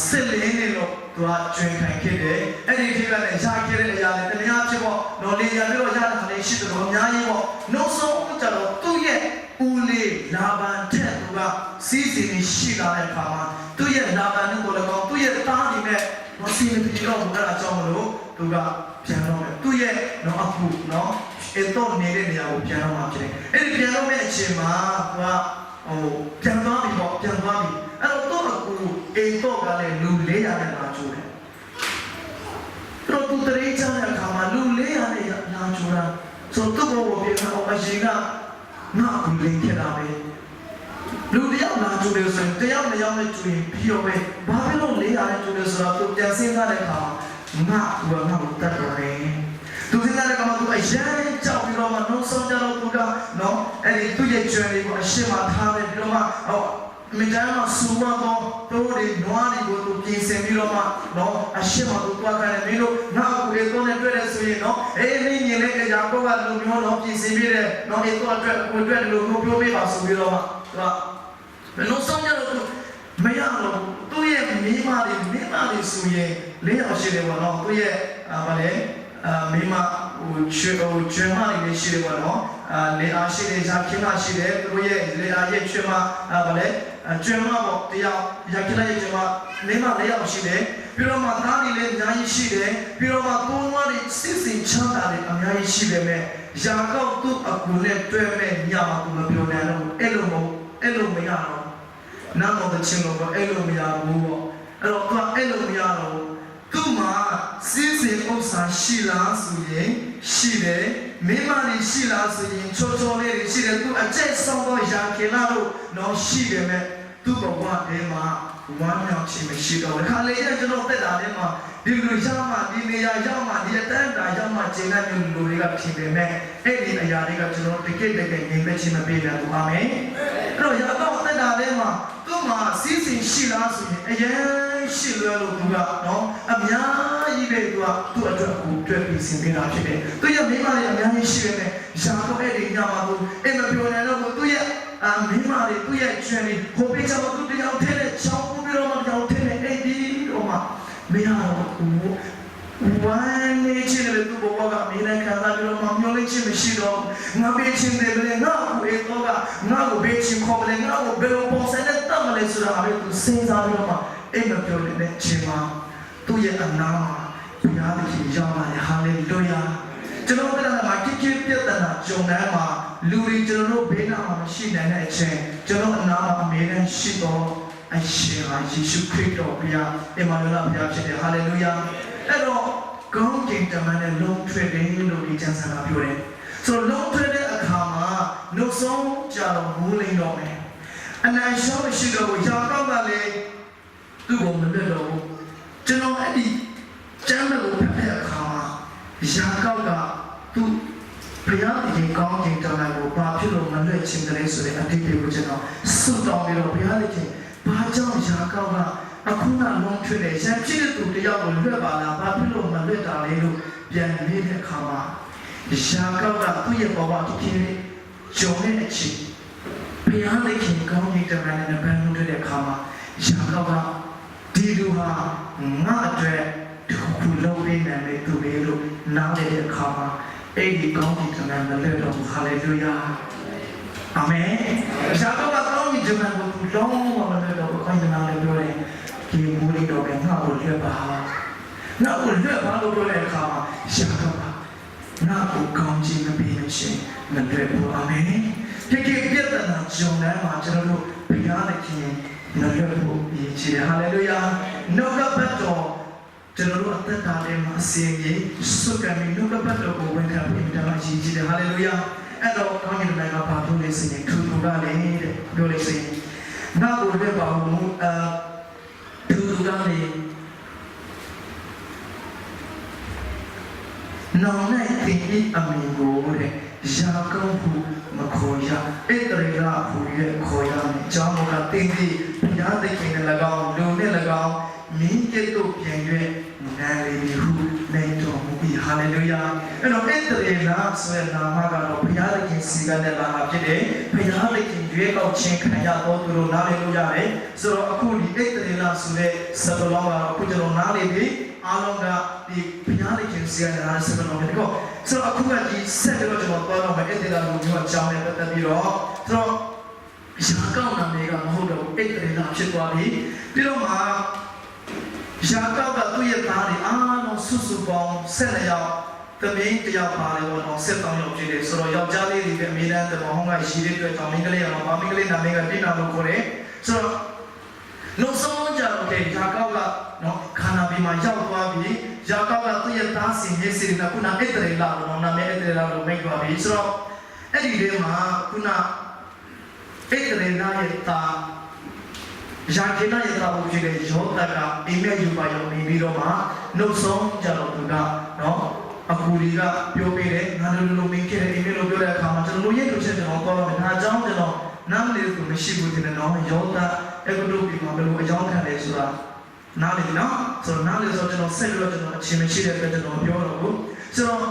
စစ်လင်းနေလို့သူကကျွင်ခံခဲ့တယ်အဲ့ဒီထိကလည်းရှားခဲ့တဲ့အရာတွေတနည်းဖြစ်ပေါ့နော်လေရပြီးတော့ရတာလည်းရှိတယ်တော့အများကြီးပေါ့နောက်ဆုံးကျတော့သူ့ရဲ့ဦးလေးလာပန်ထက်သူကစီးစီးရှိလာတဲ့အခါမှာသူ့ရဲ့လာပန်နဲ့ကိုလည်းကောသူ့ရဲ့သားတွေနဲ့မစီးမပြေတော့ဘူးအဲ့ဒါကြောင့်မလို့သူကပြန်တော့တယ်သူ့ရဲ့နော်အခုနော်အဲ့တော့နေတဲ့နေရာကိုပြန်တော့မှဖြစ်တယ်အဲ့ဒီပြန်တော့မဲ့အချိန်မှာသူကပြန်သွားပြီပေါ့ပြန်သွားပြီအဲ့တော့သူ့အခုအိမ်တော့ကလည်းလူ400နဲ့လာချိုးတယ်တော့သူတရေချတဲ့အခါမှာလူ400နဲ့လာချိုးတာဆိုတော့သူ့ဘောပြန်တော့အရင်ကငါကူလင်းခဲ့တာပဲလူတယောက်လာချိုးတယ်ဆိုရင်တယောက်နဲ့ယောက်နဲ့ချိုးရင်ပြီးတော့ပဲဘာဖြစ်လို့400နဲ့ချိုးတယ်ဆိုတော့သူပြန်စဉ်းစားတဲ့အခါငါကူကငါ့ကိုတတ်တော်တယ်သူစဉ်းစားတဲ့အခါမှာသူအရင်ကြောက်ပြီးတော့မှနှုတ်ဆုံးကြတော့သူကနော်အဲ့ဒီသူ့ရဲ့ကျွမ်းလေးကိုအရှင်းမှာထားတယ်ပြီးတော့မှမိသားစုစူမတော့တို့တွေနွားတွေကိုသူပြင်ဆင်ပြီးတော့မှနော်အရှင်းမှာသူတွားခိုင်းတယ်မင်းတို့ငါ့ကိုလေတော့နဲ့တွေ့တယ်ဆိုရင်နော်အေးမင်းမြင်လိုက်ကြတော့ကလူမျိုးတော့ပြင်ဆင်ပြီးတယ်နော်အေးတော့အတွက်ကိုတွေ့လူမျိုးပြောပေးပါဆိုပြီးတော့မှသူကနှုတ်ဆုံးကြတော့သူမရတော့သူ့ရဲ့မိမတွေဆိုရင်4ယောက်ရှိတယ်ပေါ့နော်သူ့ရဲ့ဗာလေမိမကျွမ်းမလေးရှိတယ်ပေါ့နော်လေအားရှိတယ်ဇာခင်းလာရှိတယ်သူတို့ရဲ့လေအားရဲ့ကျွမ်းမဗာလေကျွမ်းမပေါ့တရားရခင်းလာရဲ့ကျွမ်းမမိမ4ယောက်ရှိတယ်ပြီးတော့မှသားတွေလည်းအများကြီးရှိတယ်ပြီးတော့မှသုံးမတွေစစ်စစ်ချမ်းသာတယ်အများကြီးရှိတယ်မဲ့ယာကောက်သူ့အကူနဲ့တွဲမဲ့ညမှာသူမပြောနိုင်တော့အဲ့လိုမရတော့နာမောတဲ့ချင်းတော့အဲ့လိုမရဘူးပေါ့အဲ့တော့သူကအဲ့လိုမရတော့သူ့မှာစီးစိမ်ဥစ္စာရှိလားဆိုရင်ရှိတယ်မိမတွေရှိလားဆိုရင်ချောချောလေးတွေရှိတယ်သူအကျက်ဆောင်တော့ယာခေလာလို့တော့ရှိတယ်မဲ့သူ့ဘဝထဲမှာဝမ်းမြောက်ခြင်းမရှိတော့ဘူးခါလေကျွန်တော်တက်တာထဲမှာ ဒီလိုရောက်မှဒီနေရာရောက်မှဒီအတန်းတာရောက်မှကျင်းတဲ့လူတွေကထင်ပေမဲ့အဲ့ဒီအရာတွေကကျွန်တော်တကယ်တကယ်ငြိမ်သက်ခြင်းမပေးပြန်ဘူးအာမင်အဲ့တော့ယာကောက်တက်တာလေးမှာသူ့မှာစီးစိမ်ရှိလားဆိုရင်အရင်ရှိလွယ်လို့သူကနော်အများကြီးပဲသူအတွက်ကိုတွေ့ပြီးစင်ပေးတာဖြစ်တယ်သူရဲ့မိန်းမလေးအများကြီးရှိပေမဲ့ယာကောက်အဲ့ဒီညမှာသူအိမ်မပြောနိုင်တော့သူရဲ့မိန်းမလေးသူရဲ့ကျွမ်းလေးဟိုပေးချောင်းသူတယောက်ထဲနဲ့ချောင်းပြီးတော့မှတယောက်ထဲနဲ့အဲ့ဒီတော့မှမရတော့ဘူးဝမ်းနေချင်တယ်သူဘဝကမိနိုင်ခံစားပြီးတော့မှမျောလင့်ခြင်းမရှိတော့ငါပေးခြင်းတယ်လေငါ့ကိုအေတော့ကငါ့ကိုပေးခြင်းခေါ်တယ်ငါ့ကိုဘယ်လိုပုံစံနဲ့တတ်မလဲဆိုတာအဲ့သူစဉ်းစားပြီးတော့မှအိမ်မပြောတဲ့ချိန်မှာသူ့ရဲ့အနာမှာဘုရားသခင်ရောက်လာတယ်ဟာလေလုယာကျွန်တော်တို့ကမှကိကိပြတ်တဲ့ဂျုံထဲမှာလူတွေကျွန်တော်တို့ဘေးနားမှာမရှိနိုင်တဲ့အချိန်ကျွန်တော်အနာမှာအမြဲတမ်းရှိတော့အရှင်ဟာယေရှုခရစ်တော်ဘုရားအမန်လာဘုရားဖြစ်တယ်ဟာလေလုယာအဲ့တော့ကောင်းကင်တမန်နဲ့လုံးထွေတယ်လို့ဒီကျမ်းစာကပြောတယ်ဆိုတော့လုံးထွေတဲ့အခါမှာနှုတ်ဆုံးကြတော့မူးလိမ့်တော့မယ်အနန္တရှောမရှိတော့ဘူးယာကောက်ကလည်းသူ့ကိုမလွတ်တော့ဘူးကျွန်တော်အဲ့ဒီကျမ်းစာကိုဖတ်တဲ့အခါမှာယာကောက်ကသူ့ဘုရားဒီကောင်းကင်တမန်ကိုဘာဖြစ်လို့မလွတ်ခြင်းတည်းဆိုတဲ့အတိတ်ကိုကျွန်တော်ဆုတောင်းပြီးတော့ဘုရားသခင်ဘာကြောင့်ယာကောက်ကအခုနလုံးထွေးတယ်ရန်ဖြစ်တဲ့သူတယောက်ကိုလွတ်ပါလားဘာဖြစ်လို့မလွတ်တာလဲလို့ပြန်မေးတဲ့အခါမှာယာကောက်ကသူ့ရဲ့ဘဝတစ်ခေတ်ဂျုံနဲ့အချင်းဘုရားသခင်ကောင်းကင်တမန်နဲ့ဗန်လို့တဲ့အခါမှာယာကောက်ကဒီလူဟာငါအတွက်ဒီခုလုံးပေးနိုင်တဲ့သူလေးလို့နားလည်တဲ့အခါမှာအဲ့ဒီကောင်းကင်တမန်နဲ့လည်းတော့ဟာလေလုယာအာမင်ယာကောက်ကကောင်းကင်တမန်ကိုလုံးဝမလွတ်တော့ခိုင်းနာလည်းပြောတယ်ဒီမူလေးတော့ပဲငါ့ကိုလွတ်ပါငါ့ကိုလွတ်ပါလို့ပြောတဲ့အခါမှာယာကောက်ကငါ့ကိုကောင်းခြင်းမပေးမချင်းမလွတ်ဘူးအာမင်တကယ်ပြတ်တဲ့ဂျုံထဲမှာကျွန်တော်တို့ဘုရားသခင်မလွတ်ဖို့ရည်ချည်တယ်ဟာလေလုယာနှုတ်ကပတ်တော်ကျွန်တော်တို့အသက်တာထဲမှာအစဉ်ကြီးစုကံပြီးနှုတ်ကပတ်တော်ကိုဝန်ခံပြီးတာရည်ချည်တယ်ဟာလေလုယာအဲ့တော့ကောင်းကင်ဘုရားကဘာလို့လဲဆိုရင်ထူထူကလည်းတဲ့ပြောလိုက်ဆိုရင်ငါ့ကိုလွတ်ပါဘူးထူထူကလည်းနောင်နဲ့တင်ပြီးအမင်ကိုတဲ့ယာကောက်ကိုမခေါ်ရအဲ့တရေကဟူရဲ့ခေါ်ရမယ်ကျောင်းကတင်ပြီးဘုရားသခင်နဲ့၎င်းလူနဲ့၎င်းမင်းကဲ့သို့ပြန်၍နာလီဟုနိုင်တော်မူပြီးဟာလေလုယာအဲ့တော့အဲ့တရေကဆိုတဲ့နာမကတော့ဘုရားသခင်စီကတဲ့လာတာဖြစ်တယ်ဘုရားသခင်ရွေးကောက်ခြင်းခံရတော်သူတို့နားလည်လို့ရတယ်ဆိုတော့အခုဒီအဲ့တရေကဆိုတဲ့စပလောကတော့အခုကျွန်တော်နားလည်ပြီးအားလုံးကဒီဘုရားသခင်စီကတဲ့လာတဲ့စပလောပဲဒီကောဆိုတော့အခုကဒီဆက်ပြီးတော့ကျွန်တော်ပြောတော့မယ်အဲ့ဒီလာကိုကျွန်တော်ကြောင်းနဲ့ပတ်သက်ပြီးတော့ဆိုတော့ယာကောက်နာမည်ကမဟုတ်တော့ဘူးအဲ့ဒီလာဖြစ်သွားပြီပြီးတော့မှယာကောက်ကသူ့ရဲ့သားတွေအားလုံးစုစုပေါင်း12ယောက်သမီးတယောက်ပါတယ်ဘောတော့7ယောက်ဖြစ်တယ်ဆိုတော့ယောက်ျားလေးတွေပဲအမြဲတမ်းတမောင်းကရှိတဲ့အတွက်ကြောင့်မိန်းကလေးကတော့မိန်းကလေးနာမည်ကတိနာလို့ခေါ်တယ်ဆိုတော့နောက်ဆုံးကြတော့ယာကောက်ကနော်ခန္ဓာပြီးမှရောက်သွားပြီယာကောက်ကသူ့ရဲ့သားစင်ရဲ့စီကခုနအတ္တရေလာလို့နာမည်အတ္တရေလာလို့မိတ်သွားပြီဆိုတော့အဲ့ဒီထဲမှာခုနအတ္တရေလာရဲ့သားယာကေနာရဲ့သားကိုကြည့်တဲ့ယောသကအိမ်မက်ယူပါရောက်နေပြီးတော့မှနောက်ဆုံးကြတော့သူကနော်အကူကြီးကပြောပေးတယ်ငါတို့လိုမင်းခဲ့တဲ့အိမ်မက်လို့ပြောတဲ့အခါမှာကျွန်တော်ရဲ့လိုချက်ကျွန်တော်တော့မယ်ဒါကြောင့်ကျွန်တော်နားလေးကိုမရှိဘူးတင်တယ်နော်ယောသအကူတို့ပြီးမှဘယ်လိုအကြောင်းခံလဲဆိုတာနားလေနော်ဆိုတော့နားလေဆိုကျွန်တော်ဆက်ပြီးတော့ကျွန်တော်အချိန်မရှိတဲ့အတွက်ကျွန်တော်ပြောတော့ဘူးဆိုတော့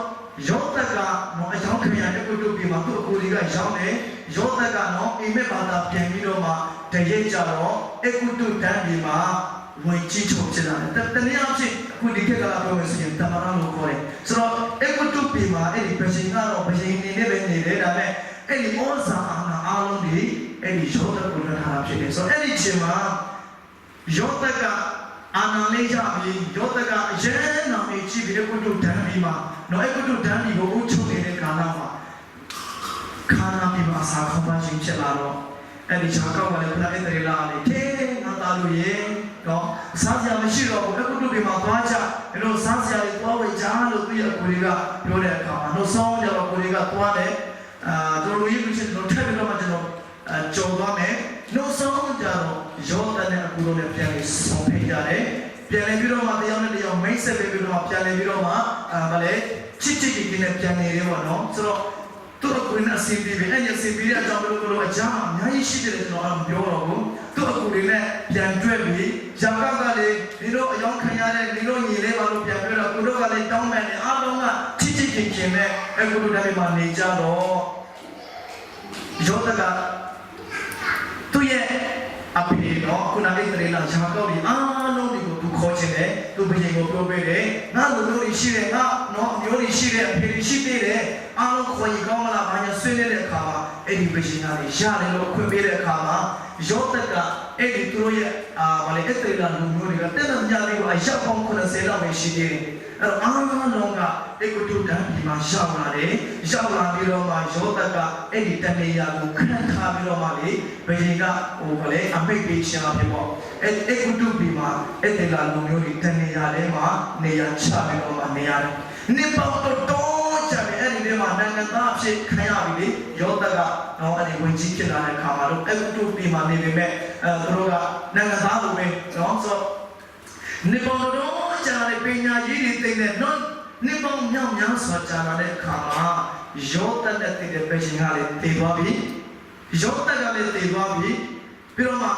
ယောသကတော့အကြောင်းခင်ဗျာတဲ့ကိုတို့ပြီးမှသူ့အကိုကြီးကရောက်တယ်ယောသကတော့အိမ်မက်ဘာသာပြန်ပြီးတော့မှတရက်ကြတော့အကုတုတန်းပြီးမှဝင်ကြည့်ချုပ်ချလာတယ်တနည်းအားဖြင့်အခုဒီခေတ်ကလာပြောမယ်ဆိုရင်တမန်တော်လို့ခေါ်တယ်ဆိုတော့အကုတုပြီးမှအဲ့ဒီပရှင်ကတော့ပရှင်နေနဲ့ပဲနေတယ်ဒါပေမဲ့အဲ့ဒီဩဇာအာဏာအားလုံးဒီအဲ့ဒီယောသကိုလွှတ်ထားတာဖြစ်တယ်ဆိုတော့အဲ့ဒီချိန်မှာယောသကအာဏာလေးရပြီးယောသကအရင်နာမည်ကြီးပြီးတဲ့ကုတုတန်းပြီးမှနော်အဲ့ကုတုတန်းပြီးကိုအုပ်ချုပ်နေတဲ့ကာလမှာခါနာပြီးမှအစာခေါ်ပါခြင်းဖြစ်လာတော့အဲ့ဒီယာကောက်ကလည်းခုနအဲ့တရေလာလေထဲငါသားလို့ရေနော်စားစရာမရှိတော့ဘူးအဲ့ကုတုပြီးမှသွားကြအဲ့လိုစားစရာတွေသွားဝေကြလို့သူ့ရဲ့ကိုယ်တွေကပြောတဲ့အခါမှာနောက်ဆုံးကျတော့ကိုယ်တွေကသွားတယ်တို့လိုရေးလို့ချင်းတို့ထပ်ပြီးတော့မှကျွန်တော်ကြော်သွားမယ်နောက်ဆုံးကျတော့ယောသနဲ့အကူတို့နဲ့ပြန်ပြီးဆောင်ဖိတ်ကြတယ် ပြန်လည်ပြီးတော့မှတရားနဲ့တရားမိတ်ဆက်ပြီးတော့မှပြန်လည်ပြီးတော့မှဗာလေချစ်ကြီးနဲ့ပြန်နေတယ်ပေါ့နော်ဆိုတော့သူ့အကူနဲ့အစီအပြေအဲ့ဒီအစီအပြေတဲ့အကြောင်းတို့အကြောင်းအများကြီးရှိတယ်ကျွန်တော်မပြောတော့ဘူးသူ့အကူတွေနဲ့ပြန်တွဲပြီးရောက်ကလေဒီလိုအယောင်ခံရတဲ့ဒီလိုညီလေးပါလို့ပြန်ပြောတော့ကိုတို့ကလည်းတောင်းပန်နေအားလုံးကချစ်ခင်နဲ့အခုတို့တိုင်းမှာနေကြတော့ယောသကသူ့ရဲ့အဖေတော့ခုနကတည်းကလာရှာတော့ဒီအားလုံးတွေကိုသူခေါ်ချင်တယ်သူဘယင်ကိုပြောပေးတယ်ငါလူမျိုးရှိတယ်ငါနော်မျိုးတွေရှိတယ်အဖေတွေရှိသေးတယ်အားလုံးခေါ်ရင်ကောင်းမလားဘာညာဆွေးနွေးတဲ့အခါမှာအဲ့ဒီဘယင်ကလည်းရတယ်လို့ခွင့်ပေးတဲ့အခါမှာယောသကအဲ့ဒီသူတို့ရဲ့ဗာလေအဲ့ဒီလာလူမျိုးတွေကတက်တဲ့ညလေးကိုအရောက်ပေါင်း90လောက်ပဲရှိသေးတယ်အဲ့တော့အားလုံးကအဲ့ကိုတို့တန်းဒီမှာရောက်လာတယ်ရောက်လာပြီးတော့မှယောသကအဲ့ဒီတဏှာကိုခန့်ထားပြီးတော့မှလေဘယင်ကဗာလေအမိတ်ပေးချင်တာဖြစ်ပေါ့အဲ့ကိုတို့ဒီမှာအဲ့ဒီလာလူမျိုးတွေတဏှာထဲမှာနေရာချပြီးတော့မှနေရတယ်နေပေါတော့ကြတယ်အဲ့ဒီထဲမှာနိုင်ငံသားဖြစ်ခံရပြီလေယောသကတော့အဲ့ဒီဝင်ကြီးဖြစ်လာတဲ့ခါမှာတော့အဲ့တို့ဒီမှာနေပေမဲ့သူတို့ကနိုင်ငံသားလိုပဲနော်ဆိုနေပေါတော့ကြတယ်ပညာကြီးတွေသိတဲ့နော်နေပေါမြောက်များစွာကြာလာတဲ့ခါမှာယောသနဲ့တည်တဲ့ပဲရှင်ကလည်းတည်သွားပြီယောသကလည်းတည်သွားပြီပြီးတော့မှ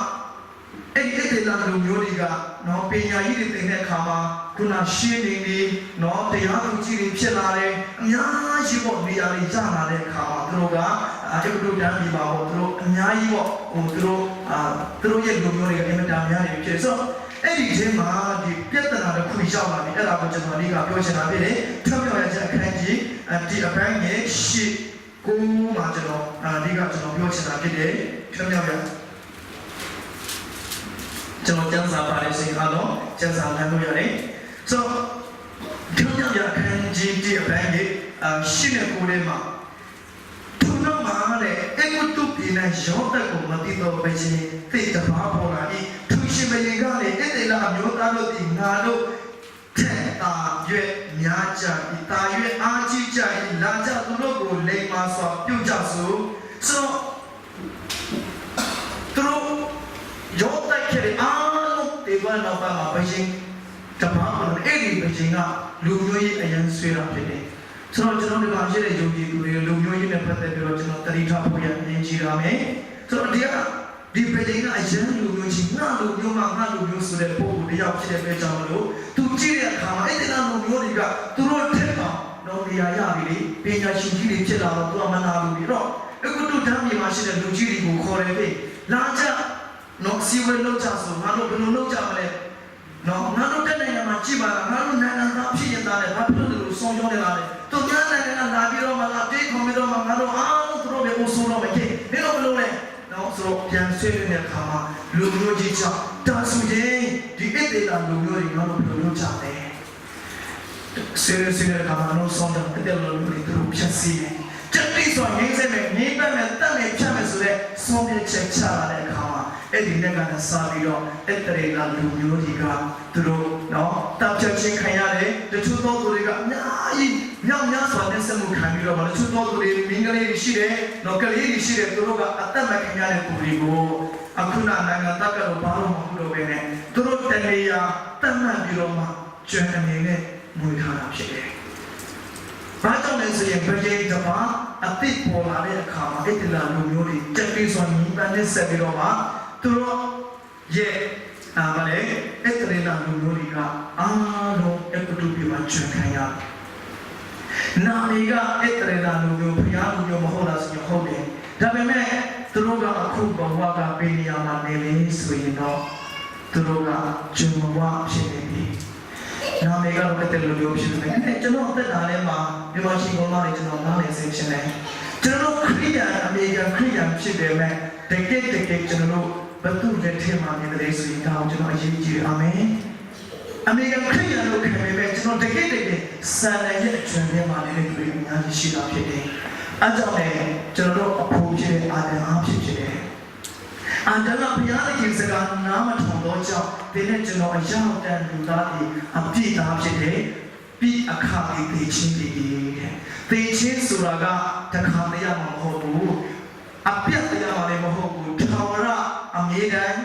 အဲ့ဒီလာလူမျိုးတွေကနော်ပညာကြီးတွေသိတဲ့ခါမှာခုနရှင်းနေပြီနော်တရားသူကြီးတွေဖြစ်လာတယ်အများကြီးပေါ့နေရာတွေကျလာတဲ့အခါမှာသူတို့ကအဲ့ဒီလိုတန်းပြီးပါပေါ့သူတို့အများကြီးပေါ့သူတို့ရဲ့လူမျိုးတွေကအင်မတန်များနေပြီဖြစ်ဆိုအဲ့ဒီထဲမှာဒီပြဿနာတစ်ခုရောက်လာပြီအဲ့ဒါကိုကျွန်တော်အဓိကပြောချင်တာဖြစ်တယ်ထောက်ပြရတဲ့အခန်းကြီးဒီအပိုင်းရဲ့ရှစ်ကိုမှာကျွန်တော်အဓိကကျွန်တော်ပြောချင်တာဖြစ်တယ်ထောက်ပြရကျွန်တော်ကျန်းစာပါလေးစိတ်အားလုံးကျန်းစာလမ်းလို့ရတယ်ဆိုထောက်ပြရအခန်းကြီးဒီအပိုင်းရဲ့ရှစ်နဲ့ကိုလေးမှာသူတို့မှာလည်းအဲ့ကိုတူပြနေရောတဲ့ကိုမတိတော့ပဲချင်းသိတဘာပေါ်လာပြီးရှင်မရင်ကလည်းအဲ့ဒီလာအမျိုးသားတို့ဒီငါတို့ထက်တာရွက်များကြပြီးတာရွက်အားကြီးကြပြီးလာကြသူတို့ကိုလိမ်မာစွာပြုတ်ကြစို့ဆိုတော့သူတို့ရောတိုက်ခဲ့တဲ့အားလုံးဒီဘက်နောက်မှာပဲရှင်တပါးလို့အဲ့ဒီပဲရှင်ကလူမျိုးရေးအရင်ဆွေးတာဖြစ်တယ်ဆိုတော့ကျွန်တော်ဒီမှာရှိတဲ့ယုံကြည်သူတွေလူမျိုးရေးနဲ့ပတ်သက်ပြီးတော့ကျွန်တော်တတိထားဖို့ရအရင်ကြီးရမယ်ဆိုတော့ဒီပဲရင်ကအရင်လူမျိုးချင်းငါလူမျိုးမှာငါလူမျိုးဆိုတဲ့ပုံကိုတရားဖြစ်တဲ့ပဲကြောင့်လို့သူကြည့်တဲ့အခါမှာအဲ့ဒီလူမျိုးတွေကသူတို့ထက်တော့တော့နေရာရပြီလေပညာရှင်ကြီးတွေဖြစ်လာတော့သူကမနာဘူးပြီးတော့အခုတို့တမ်းမြေမှာရှိတဲ့လူကြီးတွေကိုခေါ်တယ်ပဲလာကြနော်စီဝဲလောက်ကြဆိုငါတို့ဘယ်လိုလုပ်ကြမလဲနော်ငါတို့တဲ့နိုင်ငံမှာကြည့်ပါလားငါတို့နိုင်ငံသားဖြစ်ရင်သားတယ်ဘာဖြစ်လို့ဆုံးရှုံးနေလာလဲသူများနိုင်ငံကလာပြီးတော့မှလာပြေးခေါ်ပြီးတော့မှငါတို့အားလုံးသူတို့ပဲအဆိုးတော့မယ်ခင်မင်းတို့ဘယ်လိုလဲနော်ဆိုတော့ပြန်ဆွေးနွေးတဲ့အခါမှာလူမျိုးကြီးကြောင့်တာဆူချင်းဒီအစ်တေလာလူမျိုးတွေငါတို့ဘယ်လိုလုပ်ကြလဲဆွေးတဲ့အခါမှာတော့ဆုံးတဲ့တဲ့လူမျိုးတွေသူတို့ဖြတ်စီတယ်တက်ပြီးဆိုရင်စမယ်နေပတ်မဲ့တက်မဲ့ဖြတ်မဲ့ဆိုတဲ့ဆုံးဖြတ်ချက်ချလာတဲ့အခါမှာအဲ့ဒီနဲ့ကလည်းစားပြီးတော့အဲ့တေလာလူမျိုးတွေကသူတို့နော်တပ်ဖြတ်ချင်းခံရတယ်တချို့သောသူတွေကအများကြီးမြောက်များစွာနဲ့ဆက်မှုခံပြီးတော့တချို့သောသူတွေမင်းကလေးတွေရှိတယ်နော်ကလေးတွေရှိတယ်သူတို့ကအသက်မခံရတဲ့သူတွေကိုအခုနိုင်ငံတပ်ကတော့ဘာလို့မဟုတ်တော့ဘဲနဲ့သူတို့တနေရာတတ်မှတ်ပြီးတော့မှကျွမ်းအနေနဲ့မွေးထားတာဖြစ်တယ်။ဘာကြောင့်လဲဆိုရင်ဘယ်ရင်တပါအသိပေါ်လာတဲ့အခါမှာအဲ့ဒီလာလူမျိုးတွေတက်ပြီးဆိုရင်ပန်းနဲ့ဆက်ပြီးတော့မှသူတို့ရဲ့ဗာလေအဲ့ဒီလာလူမျိုးတွေကအားလုံးအပတူပြမှာကျွမ်းခံရတယ်။နာမည်ကအဲ့ဒီလာလူမျိုးဖျားလူမျိုးမဟုတ်လားဆိုရင်ဟုတ်တယ်။ဒါပေမဲ့သူတို့ကအခုဘဝကပေးနေရမှာနေလေဆိုရင်တော့သူတို့ကဂျုံဘဝဖြစ်နေပြီ။နာမည်ကတော့တဲ့လူမျိုးဖြစ်နေတယ်။ကျွန်တော်တက်တာထဲမှာဒီမှာရှိကုန်လာတယ်ကျွန်တော်နားလည်စေချင်တယ်။ကျွန်တော်ခရိယာအမေရိကန်ခရိယာဖြစ်ပေမဲ့တကယ်ကျွန်တော်ဘယ်သူလက်ထဲမှာနေတယ်ဆိုရင်တော့ကျွန်တော်အရေးကြီးတယ်အာမင်။အမေရိကန်ခရိယာလို့ခံပေမဲ့ကျွန်တော်တကယ်ဆန်တဲ့ရဲ့အကျွမ်းထဲမှာနေတဲ့လူတွေအများကြီးရှိတာဖြစ်တယ်။အဲကြောင့်လည်းကျွန်တော်တို့အဖို့ဖြစ်တဲ့အာဒံအားဖြစ်တယ်။အာဒံကဘုရားသခင်စကားနားမထောင်တော့ကြောင့်ဒီနေ့ကျွန်တော်အရောက်တန်လူသားတွေအပြည့်သားဖြစ်တယ်။ပြီးအခါလေးသိချင်းတည်တဲ့။သိချင်းဆိုတာကတခါတည်းရမှာမဟုတ်ဘူး။အပြတ်တရားမှလည်းမဟုတ်ဘူး။ထာဝရအမြဲတမ်း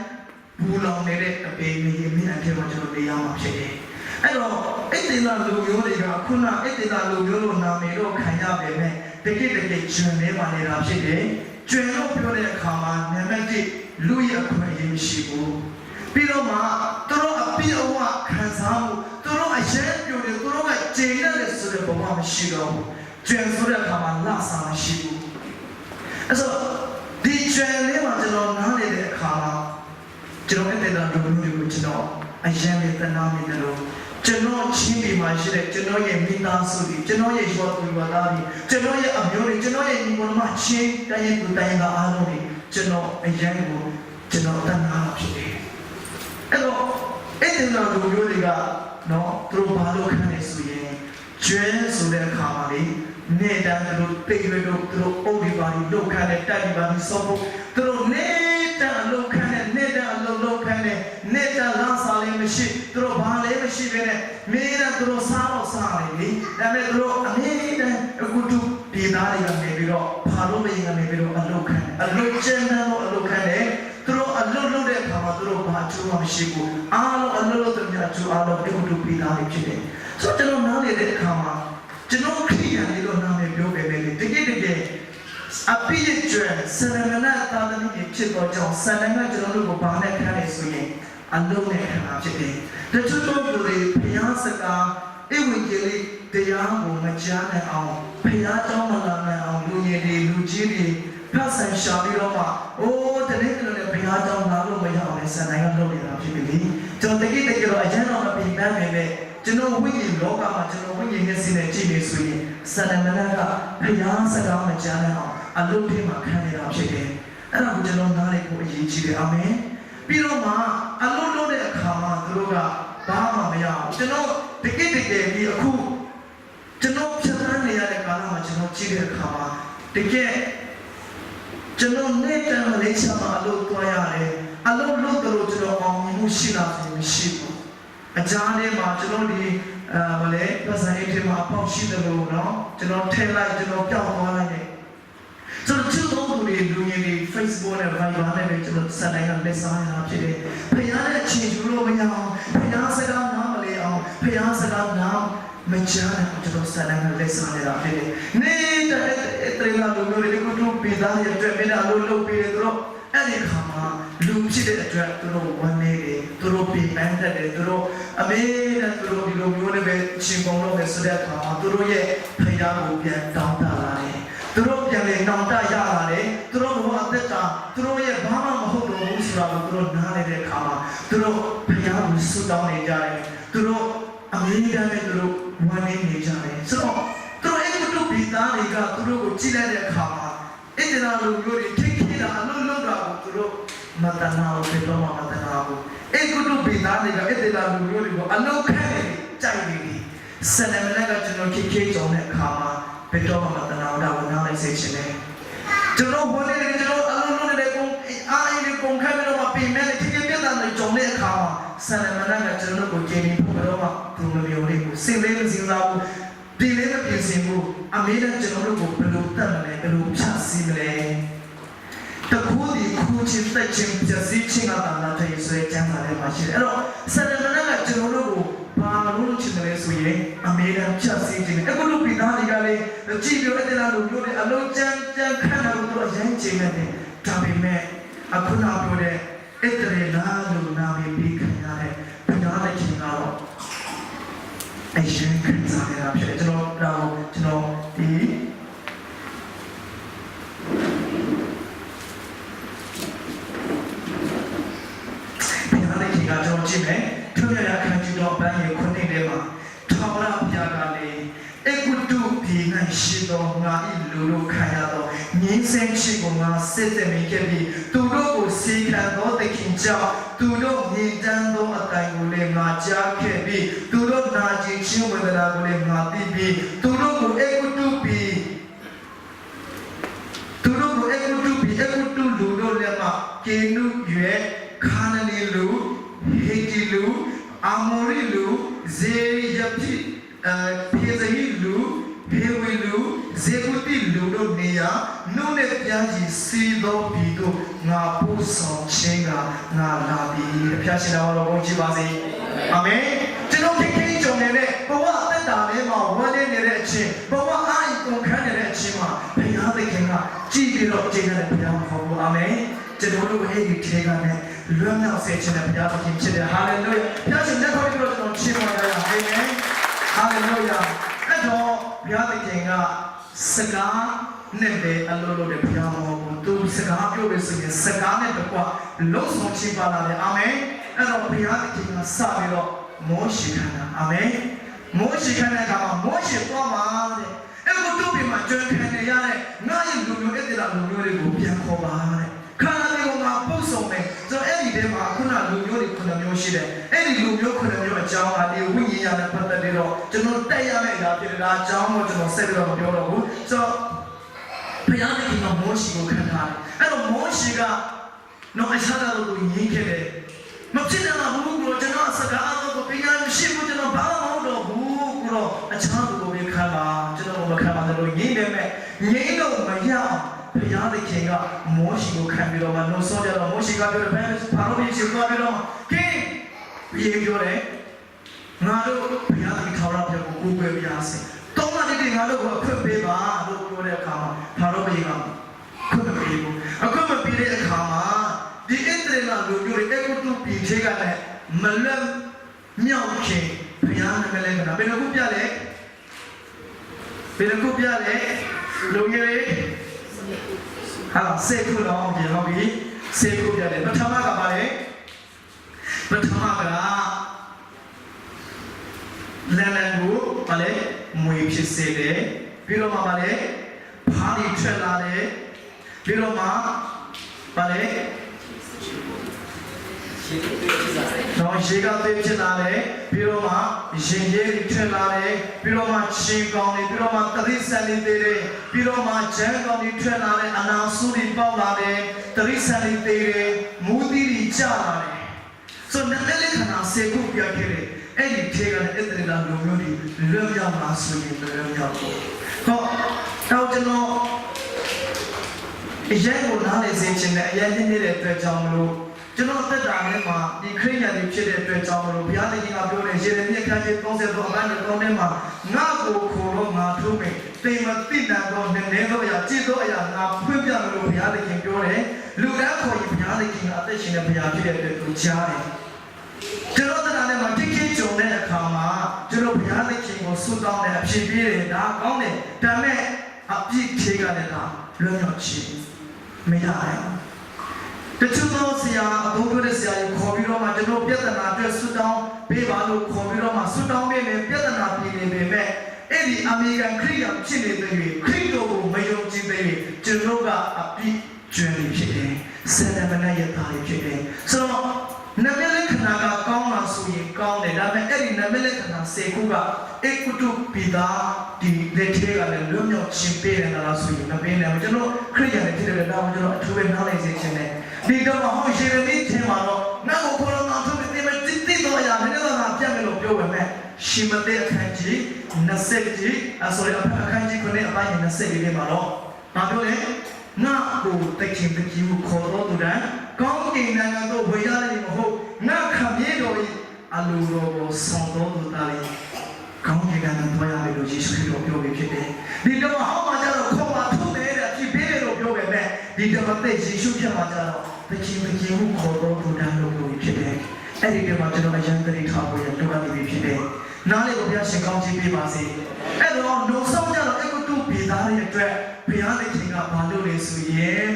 ဘူ လောင်နေတဲ့အပေမြေမြင့်အထက်မှာကျွန်တော်နေရမှာဖြစ်တယ်အဲ့တော့အဲ့ဒီလာလူမျိုးတွေကခုနအဲ့ဒီလာလူမျိုးလို့နာမည်တော့ခံရပေမဲ့တကယ်ကျွန်းနေမှနေတာဖြစ်တယ်ကျွန်းလို့ပြောတဲ့အခါမှာနံပါတ်1လူရဲ့အခွင့်အရေးမရှိဘူးပြီးတော့မှသူတို့အပြည့်အဝခံစားမှုသူတို့အရေးပြုတယ်သူတို့ကကျေနပ်တယ်ဆိုတဲ့ဘဝမရှိတော့ဘူးကျွန်းဆိုတဲ့အခါမှာလဆာမရှိဘူးအဲ့ဆိုဒီကျွန်းလေးမှာကျွန်တော်နားလေတဲ့အခါမှာကျွန်တော်အဲ့တဲ့လူမျိုးတွေကိုကျွန်တော်အရင်ကတနာမိတယ်လို့ကျွန်တော်ချင်းဒီမှာရှိတဲ့ကျွန်တော်ရဲ့မိသားစုတွေကျွန်တော်ရဲ့ရွာသူရွာသားတွေကျွန်တော်ရဲ့အမျိုးတွေကျွန်တော်ရဲ့ညီမတို့မှချင်းတိုင်းသူတိုင်းကအားလုံးတွေကျွန်တော်အရင်ကိုကျွန်တော်တနာဖြစ်တယ်အဲ့တော့အဲ့ဒီလိုလူမျိုးတွေကနော်သူတို့ဘာလို့ခံနေဆိုရင်ကျွဲဆိုတဲ့အခါမှာလေနေတာတို့တိတ်တို့သူတို့အုပ်ဒီပါဒီလောက်ခံတဲ့တိုက်ဒီပါဒီစောဖို့သူတို့နေတာလောက်ခံတဲ့နေတာလောက်ခံတဲ့နေတာလမ်းစာလေးမရှိသူတို့ဘာလေးမရှိပဲနဲ့မင်းကသူတို့စားတော့စားနေပြီဒါပေမဲ့သူတို့အမြဲတမ်းအခုတူဒီသားတွေကနေပြီးတော့ဘာလို့မရင်ကနေပြီးတော့အလောက်ခံအလောက်ကျန်းတော့အလောက်ခံတယ်သူတို့အလွတ်လွတ်တဲ့အခါမှာသူတို့ဘာကျိုးမှမရှိဘူးအားလုံးအလွတ်လွတ်တဲ့များကျိုးအားလုံးဒီလိုပြီးသားတွေဖြစ်တယ်ဆိုတော့ကျွန်တော်နားလေတဲ့အခါမှာကျွန်တော်ခရီးရည်လို့နာမည်ပြောခဲ့တယ်တကယ်အပိယကျွဲဆန္ဒနာတာသမီးဖြစ်တော့ကြောင့်ဆန္ဒနာကျွန်တော်တို့ကိုဘာနဲ့ခံနေဆိုရင်အလုံးနဲ့ခံတာဖြစ်တယ်တချို့တို့တွေဘုရားစကားအဝိဇ္ဇလိတရားကိုမကြားနိုင်အောင်ဘုရားကြောင်းမလာနိုင်အောင်လူငယ်တွေလူကြီးတွေဖတ်ဆန်ရှာပြီးတော့မှအိုးတနေ့ကလည်းဘုရားကြောင်းလာလို့မရအောင်လဲဆန္ဒနာလုပ်နေတာဖြစ်ပြီကျွန်တော်တကယ်တော့အရင်တော့မပြင်ပန်းနေပဲကျွန်တော်ဝိညာဉ်လောကမှာကျွန်တော်ဝိညာဉ်နဲ့ဆင်းနေကြည့်နေဆိုရင်ဆန္ဒနာကဘုရားစကားမကြားနိုင်အောင်အလုပ်တွေမှာခံနေတာဖြစ်တယ်အဲ့ဒါကိုကျွန်တော်နားလည်ဖို့အရေးကြီးတယ်အာမင်ပြီးတော့မှအလုပ်လုပ်တဲ့အခါမှာသူတို့ကဘာမှမရအောင်ကျွန်တော်တကယ်ဒီအခုကျွန်တော်ဖြတ်သန်းနေရတဲ့ကာလမှာကျွန်တော်ကြည့်တဲ့အခါမှာတကယ်ကျွန်တော်နေတဲ့မလေးရှားမှာအလုပ်သွားရတယ်အလုပ်လုပ်တော့ကျွန်တော်အောင်မြင်မှုရှိလားဆိုရင်မရှိဘူးအကြမ်းထဲမှာကျွန်တော်ဒီမလဲပတ်စံရေးထဲမှာအပေါက်ရှိတယ်လို့နော်ကျွန်တော်ထဲလိုက်ကျွန်တော်ပြောင်းသွားလိုက်တယ်ဆိုတော့သူတို့တွေလူငယ်တွေ Facebook နဲ့ Viber နဲ့ကျွန်တော်စတိုင်းကလက်စားနေတာဖြစ်တယ်ဖခင်နဲ့ချင်ကျူလို့မရအောင်ဖခင်စကားနားမလဲအောင်ဖခင်စကားနားမကြားတဲ့ကျွန်တော်စတိုင်းကလက်စားနေတာဖြစ်တယ်နေတဲ့တေလာလူမျိုးတွေကိုတို့ပေးသားရတဲ့မင်းအလုပ်လုပ်ပေးတယ်သူတို့အဲ့ဒီခါမှာလူဖြစ်တဲ့အတွက်သူတို့ဝန်နေတယ်သူတို့ပြင်ပန်းတတ်တယ်သူတို့အမေနဲ့သူတို့ဒီလိုမျိုးနဲ့ပဲရှင်ကုန်လို့ပဲဆိုတဲ့အခါမှာသူတို့ရဲ့ဖခင်ကိုပြန်တောင်းတလာတယ်သူတို့ပြန်လေနောင်တရလာတယ်သူတို့ဘဝအသက်တာသူတို့ရဲ့ဘာမှမဟုတ်တော့ဘူးဆိုတာကိုသူတို့နားလည်တဲ့အခါမှာသူတို့ဖခင်ကိုဆုတောင်းနေကြတယ်သူတို့အမေနဲ့သူတို့ဝန်နေနေကြတယ်ဆိုတော့သူတို့အဲ့ဒီတို့ဒီသားတွေကသူတို့ကိုကြည့်လိုက်တဲ့အခါမှာအဲ့ဒီလိုမျိုးတွေထိခိတာအလုံးလုံးတာကိုသူတို့မတနာဘူးပြောမှမတနာဘူးအဲ့ဒီတို့ဒီသားတွေကအဲ့ဒီလိုမျိုးတွေကိုအလုံးခဲကြိုက်နေပြီဆန္ဒမနဲ့ကကျွန်တော်ခိကြောင်းတဲ့အခါမှာဘယ်တော့မှမတနာတော့ဝင်လာလိုက်စေချင်တယ်ကျွန်တော်ဘုန်းကြီးကျွန်တော်အလုံးလုံးတဲ့ပုံအားအင်းပုံခိုင်းလို့မပြင်မဲ့ခိပြတ်တာနဲ့ကြောင်းတဲ့အခါမှာဆန္ဒမနဲ့ကကျွန်တော်ကိုကြည်ပြီးဘယ်တော့မှသူမမျိုးလေးကိုစိတ်လေးမစင်စားဘူးဒီလေးမပြင်ဆင်ဘူးအမေနဲ့ကျွန်တော်တို့ကိုဘယ်လိုတတ်မလဲဘယ်လိုဖြတ်စည်းမလဲတခုဒီခုချင်းတက်ချင်းပြစီချင်းကတာလာတဲ့ဆွဲချမ်းသာတဲ့မှာရှိတယ်အဲ့တော့ဆန္ဒမနဲ့ကကျွန်တော်တို့ကိုဘာလို့ချင်တယ်ဆိုရင်အမေနဲ့ဖြတ်စည်းခြင်းအခုလူပြည်သားတွေကလည်းကြည့်ပြောတဲ့လားလို့ပြောတယ်အလုံးချမ်းချမ်းခံတာကိုသူအရင်ချိန်နေတယ်ဒါပေမဲ့အခုနောက်ပြောတဲ့အဲ့တရေလားလို့နာမည်ပြီးခင်ရတဲ့ဘုရားတဲ့ချင်းကတော့အရင်ခံစားရတာဖြစ်တယ်ကျွန်တော်ဒီဘုရားတဲ့ချင်းကကျွန်တော်ကြည့်မယ်ထွန်းရခံကြည့်တော့ဘန်းရဲ့ခုနှစ်ထဲမှာထာဝရဘုရားကလည်းအကုတုဒီ၌ရှိတော်ငါ၏လူတို့ခံရတော့ငင်းဆင်းရှိကိုငါစစ်စစ်မိခဲ့ပြီးသူတို့ကိုစီခံသောသခင်ကြောင့်သူတို့မြင်တမ်းသောအတိုင်းကိုလည်းငါကြားခဲ့ပြီးသူတို့နာကျင်ခြင်းဝေဒနာကိုလည်းငါသိပြီးသူတို့ကိုအကုတုပြီးလူတို့လည်းမကေနုရွယ်ခါနလီလူဟေတီလူအာမောရီလူဇေယပိဖေဇဟီလူဘေဝီလူဇေကုတိ လူတို့နေရာနှုတ်နဲ့ပြန်ကြည့်စီသောပြည်သို့ငါပို့ဆောင်ခြင်းကငါလာပြီဖျားရှင်တော်ဘုန်းကြီးပါစေအာမင်ကျွန်တော်ခင်ခင်ကြုံနေတဲ့ဘဝအသက်တာထဲမှာဝန်းနေနေတဲ့အချိန်ဘဝအာရုံကုန်ခန်းနေတဲ့အချိန်မှာဘုရားသခင်ကကြည်ပြီးတော့ချိန်တဲ့ဘုရားခေါ်ဖို့အာမင်ကျွန်တော်တို့ရဲ့ဒီထေကနဲ့လွတ်မြောက်စေခြင်းနဲ့ဘုရားသခင်ဖြစ်တယ်ဟာလေလုယာဘုရားရှင်လက်ခေါ်ပြီးတော့ကျွန်တော်ချီးမွမ်းရအောင်အာမင်ဟာလေလုယာအဲ့တော့ဘုရားသခင်ကစကားနဲ့ပဲအလိုလိုတဲ့ဘုရားမောကိုသူစကားပြောလို့ဆိုရင်စကားနဲ့တကွလုံးဆောင်ချပါလာတယ်အာမင်အဲ့တော့ဘုရားသခင်ကစပြီးတော့မောရှိခံတာအာမင်မောရှိခံတဲ့အခါမှာမောရှိသွားမှာတဲ့အဲ့ကိုတို့ပြင်မှာကျွမ်းခံနေရတဲ့ငါရဲ့လူမျိုးအဲ့ဒီလားလူမျိုးတွေကိုပြန်ခေါ်ပါတဲ့ခန္ဓာလေးကငါပုတ်ဆုံးမယ်ဆိုတော့အဲ့ဒီထဲမှာခုနလူမျိုးတွေ9မျိုးရှိတယ်အဲ့ဒီလူမျိုး9မျိုးအကြောင်းအဒီဝိညာဉ်ရနဲ့ပတ်သက်ပြီးတော့ကျွန်တော်တက်ရမယ့်အရာဖြစ်တာအကြောင်းကိုကျွန်တော်ဆက်ပြီးတော့မပြောတော့ဘူးဆိုတော့ဘုရားသခင်ကမောရှိကိုခံထားတယ်အဲ့တော့မောရှိကတော့အရှာတော်ကိုညှိခဲ့တယ်မဖြစ်တယ်လားဘူးကိုကျွန်တော်စကားတော့ကိုပြန်မရှိဘူးကျွန်တော်ဘာမှမဟုတ်တော့ဘူးကိုတော့အခြားသူကိုပဲခံပါကျွန်တော်မခံပါလို့ညှိနေမယ်ညှိတော့မရအောင်ဘုရားသခင်ကမောရှိကိုခံပြီးတော့မှနှုတ်ဆောကြတော့မောရှိကပြောတယ်ဘယ်ဘာလို့ဒီရှိသွားပြီးတော့ကင်းပြေပြောတယ်ငါတို့ဘုရားသခင်ထောက်ရပြကိုကိုယ်ပဲပြရစေတောင်းတဲ့ငါတို့ကိုအခွင့်ပေးပါလို့ပြောတဲ့အခါမှာဘာလို့ပြေကခွင့်မပေးဘူးအခုမပေးတဲ့အခါမှာဒီအစ္စရေလလူမျိုးတွေအကုတုပြည်သေးကလည်းမလွတ်မြောက်ခင်ဘုရားနာမည်လည်းကဘယ်လိုခုပြလဲဘယ်လိုခုပြလဲလူမျိုးတွေဟာစေခုတော့ပြန်တော့ပြီစေခုပြတယ်ပထမကပါလေပထမကလန်လန်ကိုပါလေမွေဖြစ်စေတယ်ပြီးတော့မှပါလေဖားပြီးထွက်လာတယ်ပြီးတော့မှပါလေတော့ရေကသေးဖြစ်လာတယ်ပြီးတော့မှရင်ရည်ထွက်လာတယ်ပြီးတော့မှချင်းကောင်းတယ်ပြီးတော့မှတရိษံတွေသေးတယ်ပြီးတော့မှဂျန်ကောင်းတွေထွက်လာတယ်အနာဆုတွေပေါက်လာတယ်တရိษံတွေသေးတယ်မူးသီးတွေကျလာတယ်ဆိုတော့လည်းခဏစေခုပြခဲ့တယ်အဲ့ဒီထေကလည်းအဲ့ဒီလာလူမျိုးတွေလွတ်မြောက်လာဆိုရင်လွတ်မြောက်ဖို့ဟောတော့ကျွန်တော်အရင်ကနားလေစေချင်တဲ့အရင်နေတဲ့အတွက်ကြောင့်မလို့ကျွန်တော်သက်တာထဲမှာဒီခရိယာတွေဖြစ်တဲ့အတွက်ကြောင့်မလို့ဘုရားသခင်ကပြောတဲ့ယေရမိခန်းကြီး33အပိုင်းတော်ထဲမှာငါ့ကိုခေါ်တော့ငါထုံးမယ်တိမ်မသိတန်တော့နည်းနည်းတော့အရာကြည်တော့အရာငါဖွင့်ပြမယ်လို့ဘုရားသခင်ပြောတယ်လူတန်းခေါ်ရင်ဘုရားသခင်ကအသက်ရှင်တဲ့ဘုရားဖြစ်တဲ့အတွက်သူကြားတယ်ကျွန်တော်သက်တာထဲမှာတိကျကြုံတဲ့အခါမှာကျွန်တော်ဘုရားသခင်ကိုဆုတောင်းတယ်အဖြစ်ပြည့်တယ်ဒါကောင်းတယ်ဒါပေမဲ့အပြစ်ဖြေကလည်းဒါလွတ်မြောက်ခြင်းမရဘူးတချို့သောဆရာအဘိုးတို့တဲ့ဆရာကြီးခေါ်ပြီးတော့မှကျွန်တော်ပြဿနာအတွက်ဆွတောင်းပေးပါလို့ခေါ်ပြီးတော့မှဆွတောင်းပေးမယ်ပြဿနာပြည်နေပေမဲ့အဲ့ဒီအမေရိကန်ခရီးယာန်ဖြစ်နေတဲ့ခရီးတော်ကိုမယုံကြည်သေးကျွန်တော်ကအပြစ်ကျွမ်းဖြစ်တယ်ဆန္ဒမနဲ့ရတာဖြစ်တယ်ဆိုတော့နမလက္ခဏာကကောင်းလာဆိုရင်ကောင်းတယ်ဒါပေမဲ့အဲ့ဒီနမလက္ခဏာစေခုကအေကုတုပိတာဒီလက်ထဲကလည်းလွတ်မြောက်ခြင်းပေးတယ်လားဆိုရင်မပေးနိုင်ဘူးကျွန်တော်ခရီးယာန်ဖြစ်တဲ့တော့ကျွန်တော်အထူးပဲနားလည်စေချင်တယ်ဒီတော့ဟောယေရမိထင်မှာတော့ငါ့ကိုခေါ်တော့ငါတို့ဒီမှာတိတော့ရမယ်တော့ငါပြတ်မယ်လို့ပြောပေမဲ့ရှမတဲ့အခန်းကြီး20ကြီးအခန်းကြီး9အပိုင်း20လေးမှာတော့ဘာပြောလဲငါ့ကိုတခင်တကြီးကိုခေါ်တော့သူတိုင်းကောင်းကင်နိုင်ငံသို့ဝေရတယ်မဟုတ်ငါခမည်းတော်၏အလိုတော်ကိုဆောင်တော်သူသားလေးကောင်းကင်နိုင်ငံသွားရမယ်လို့ယေရှုခရစ်တော်ပြောပြီးဖြစ်တယ်ဒီတော့ဟောမှာကျတော့ခေါ်ပါထုတ်တယ်တဲ့အဖြစ်ပေးတယ်လို့ပြောပေမဲ့ဒီတော့အသက်ယေရှုဖြစ်မှာကျတော့တခင်တကြီးကိုခေါ်တော်သူတိုင်းလို့ပြောပြီးဖြစ်တယ်အဲ့ဒီတော့ကျွန်တော်အရင်တည်းထားဖို့ရတော့ကနေပြီးဖြစ်တယ်နားလေကိုဘုရားရှင်ကောင်းချီးပေးပါစေအဲ့တော့နှုတ်ဆောင်ကြတော့အကုတုပေသားရဲ့အတွက်ဘုရားသခင်ကဘာလို့လဲဆိုရင်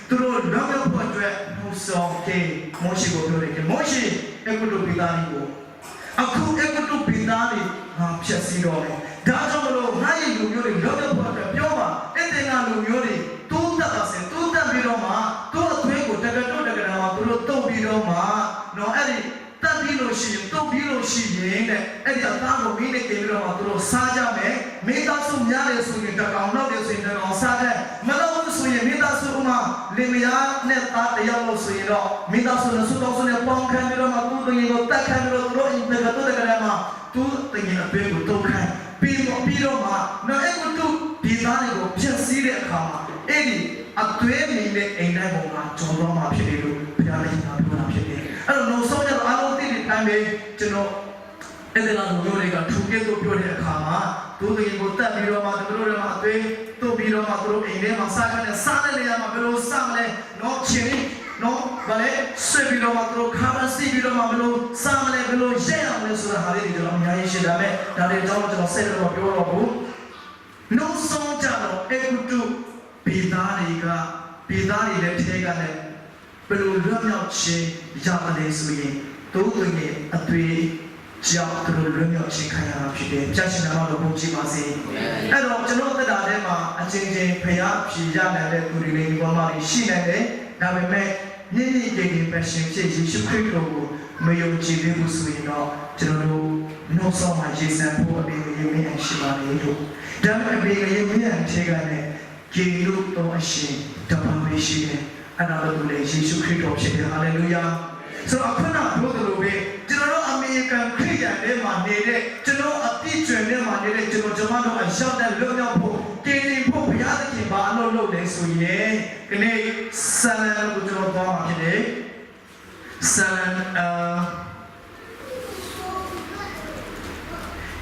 သူတို့လောကဖို့အတွက်နှုတ်ဆောင်တဲ့မောရှိကိုပြောတယ်မောရှိအကုတုပေသားကိုအခုအကုတုပေသားတွေဖြတ်စီတော့တယ်ဒါကြောင့်မလို့ငါရဲ့လူမျိုးတွေလောကဖို့အတွက်ပြောပါအဲ့ဒီကလူမျိုးတွေတိုးတက်တာစင်တိုးတက်ပြီးတော့မှသူ့အသွေးကိုတကယ်တော့မှသူတို့တုတ်ပြီးတော့မှနော်အဲ့ဒီတက်ပြီးလို့ရှိရင်တုတ်ပြီးလို့ရှိရင်တဲ့အဲ့ဒီအသားကိုမိနေကြပြီးတော့မှသူတို့စားကြမယ်မိသားစုများတယ်ဆိုရင်တကောင်တော့တယ်ဆိုရင်တကောင်စားတယ်မလို့ဆိုရင်မိသားစုဥမာလင်မယားနဲ့သားတယောက်လို့ဆိုရင်တော့မိသားစုနဲ့စုတော်စုနဲ့ပေါင်းခံပြီးတော့မှသူတို့ရင်ကိုတက်ခံပြီးတော့သူတို့အိမ်ကတော့တကယ်မှသူတကယ်အပေးကိုတုတ်ခံပြီးတော့မှနော်အဲ့ကိုသူဒီသားတွေကိုဖြည့်ဆည်း အဲ့ဒီအသွေးမီနဲ့အိမ်တိုင်းပေါ်မှာကျော်သွားမှာဖြစ်တယ်လို့ဘုရားလည်းပြောတာဖြစ်တယ်အဲ့တော့နောက်ဆုံးကျတော့အားလုံးသိတဲ့အတိုင်းပဲကျွန်တော်အဲ့ဒါလိုမျိုးတွေကထူကဲလို့ပြောတဲ့အခါမှာသူတို့ကိုတက်ပြီးတော့မှသူတို့တွေမှာအသွေးတုပ်ပြီးတော့မှသူတို့အိမ်ထဲမှာစားတဲ့နေရာမှာဘယ်လိုစားမလဲတော့ချင်းနော်ဗါလေဆွေပြီးတော့မှသူတို့ခါမစီပြီးတော့မှဘယ်လိုစားမလဲဘယ်လိုရဲအောင်လဲဆိုတာဟာလေးတွေကျွန်တော်အများကြီးရှင်းတာမဲ့ဒါတွေကြောင့်ကျွန်တော်ဆက်လို့ပြောတော့ဘူးနောက်ဆုံးကြတော့အကုတုဘေသားတွေကဘေသားတွေလည်းထဲကလည်းဘယ်လိုလွတ်မြောက်ခြင်းရတယ်ဆိုရင်တို့တွေရဲ့အသွေးကြောင့်သူတို့လွတ်မြောက်ခြင်းခံရတာဖြစ်တယ်။ကြာရှင်နာမတော်ဘုန်းကြီးပါစေ။အဲ့တော့ကျွန်တော်သက်တာထဲမှာအချင်းချင်းဖျားဖြေရနိုင်တဲ့သူတွေလည်းဒီပေါ်မှာရှိနေတယ်။ဒါပေမဲ့မြင့်မြင့်ကြီးကြီးပဲရှင်ဖြစ်ယေရှုခရစ်တော်ကိုမယုံကြည်သေးဘူးဆိုရင်တော့ကျွန်တော်တို့နှုတ်ဆောင်မှာယေရှုဖို့အပေးရင်းမြင့်ရှိပါလေလို့။ဒါပေမဲ့အပေးရင်းမြင့်ထဲကလည်းကျေလို့တော့အရှင်တပါးပဲရှိတယ်။အဲ့ဒါလို့လေယေရှုခရစ်တော်ဖြစ်တယ်ဟာလေလုယာ။ဆိုတော့အခုနပြောသလိုပဲကျွန်တော်တို့အမေရိကန်ခရစ်ယာန်တွေမှာနေတဲ့ကျွန်တော်အပြည့်ကျွမ်းတွေမှာနေတဲ့ကျွန်တော်တို့အရောက်တဲ့လွတ်မြောက်ဖို့တည်တည်ဖို့ဘုရားသခင်ဘာအလုပ်လုပ်လဲဆိုရင်ဒီနေ့ဆာလံကိုကျွန်တော်သွားမှာဖြစ်တယ်ဆာလံ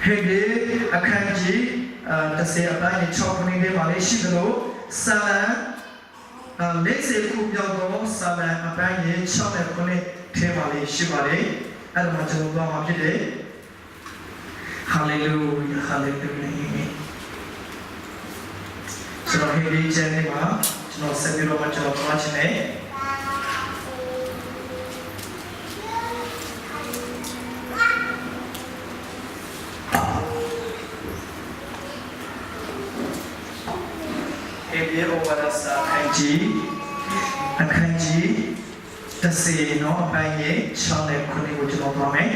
ဟေဒီအခန်းကြီး30အပိုင်း6ခုနှစ်မှာလည်းရှိသလိုဆာလံ40ခုပြောင်းတော့ဆာလံအပိုင်း6နဲ့ခုနှစ်ထဲမှာလည်းရှိပါတယ်အဲ့ဒါမှကျွန်တော်သွားမှာဖြစ်တယ်ဟာလေလုယာဟာလေလုယာဆိုတော့ဟေဒီကျမ်းလေးမှာကျွန်တော်ဆက်ပြီးတော့ကျွန်တော်သွားချင်တယ်ဟေဒီဩဝါဒစာအခန်းကြီး30နော်အပိုင်းရဲ့6နဲ့9ကိုကျွန်တော်သွားမယ်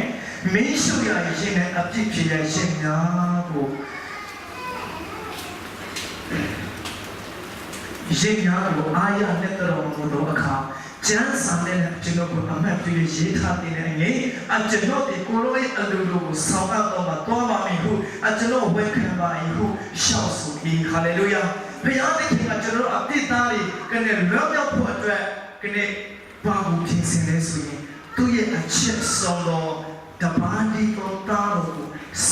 မင်းရှုရရင်နဲ့အပြစ်ဖြစ်ရရှင်များကိုရှင်များကိုအာရနဲ့တော်မူသောအခါကျမ်းစာနဲ့ကျွန်တော်ကိုအမှတ်ပြုရေးထားတဲ့အငယ်အကျွန်တော်ဒီကိုလိုရဲ့အလိုလိုကိုဆောင်အပ်တော့မှာတွားပါမယ်ဟုအကျွန်တော်ဝေခံပါ၏ဟုရှောက်ဆိုပြီးဟာလေလုယာဘုရားသခင်ကကျွန်တော်အပြစ်သားတွေကနေလွတ်မြောက်ဖို့အတွက်ကနေဘာကိုပြင်ဆင်လဲဆိုရင်သူ့ရဲ့အချက်ဆုံးသောတပါးဒီတော်သားကို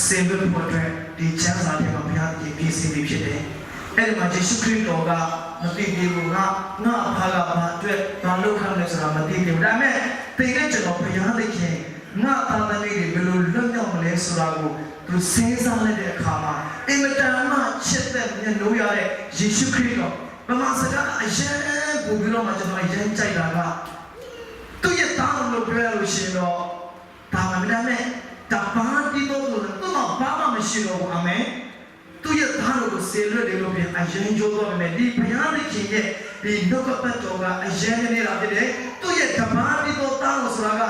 စေဘဖို့အတွက်ဒီချမ်းသာတဲ့ဘုရားသခင်ပြင်ဆင်ပြီးဖြစ်တယ်။အဲ့ဒီမှာယေရှုခရစ်တော်ကမသိသေးဘူးငါအဖကဘာအတွက်ဘာလုပ်ခံလဲဆိုတာမသိသေးဘူး။ဒါပေမဲ့သိတဲ့ကျွန်တော်ဘုရားသခင်ငါသားသမီးတွေဘယ်လိုလွတ်မြောက်မလဲဆိုတာကိုသူစဉ်းစားလိုက်တဲ့အခါမှာအင်မတန်မှချစ်တဲ့မျက်နှာရတဲ့ယေရှုခရစ်တော်ဗမာစကားအရင်ပို့ပြီးတော့မှကျွန်တော်အရင်ကြိုက်တာကသူရဲ့သားလို့ပြောလို့ရှိရင်တော့ဒါမှမဟုတ်နဲ့တပါးတီးတော့လို့သူ့မှာဘာမှမရှိတော့ဘူးအာမင်သူရဲ့သားလို့ဆေလွတ်တယ်လို့ပြန်အရင်ကြိုးတော့မယ်ဒီဘုရားသခင်ရဲ့ဒီနှုတ်ကပတ်တော်ကအရင်နေတာဖြစ်တယ်သူရဲ့တပါးတီးတော့သားလို့ဆိုတာက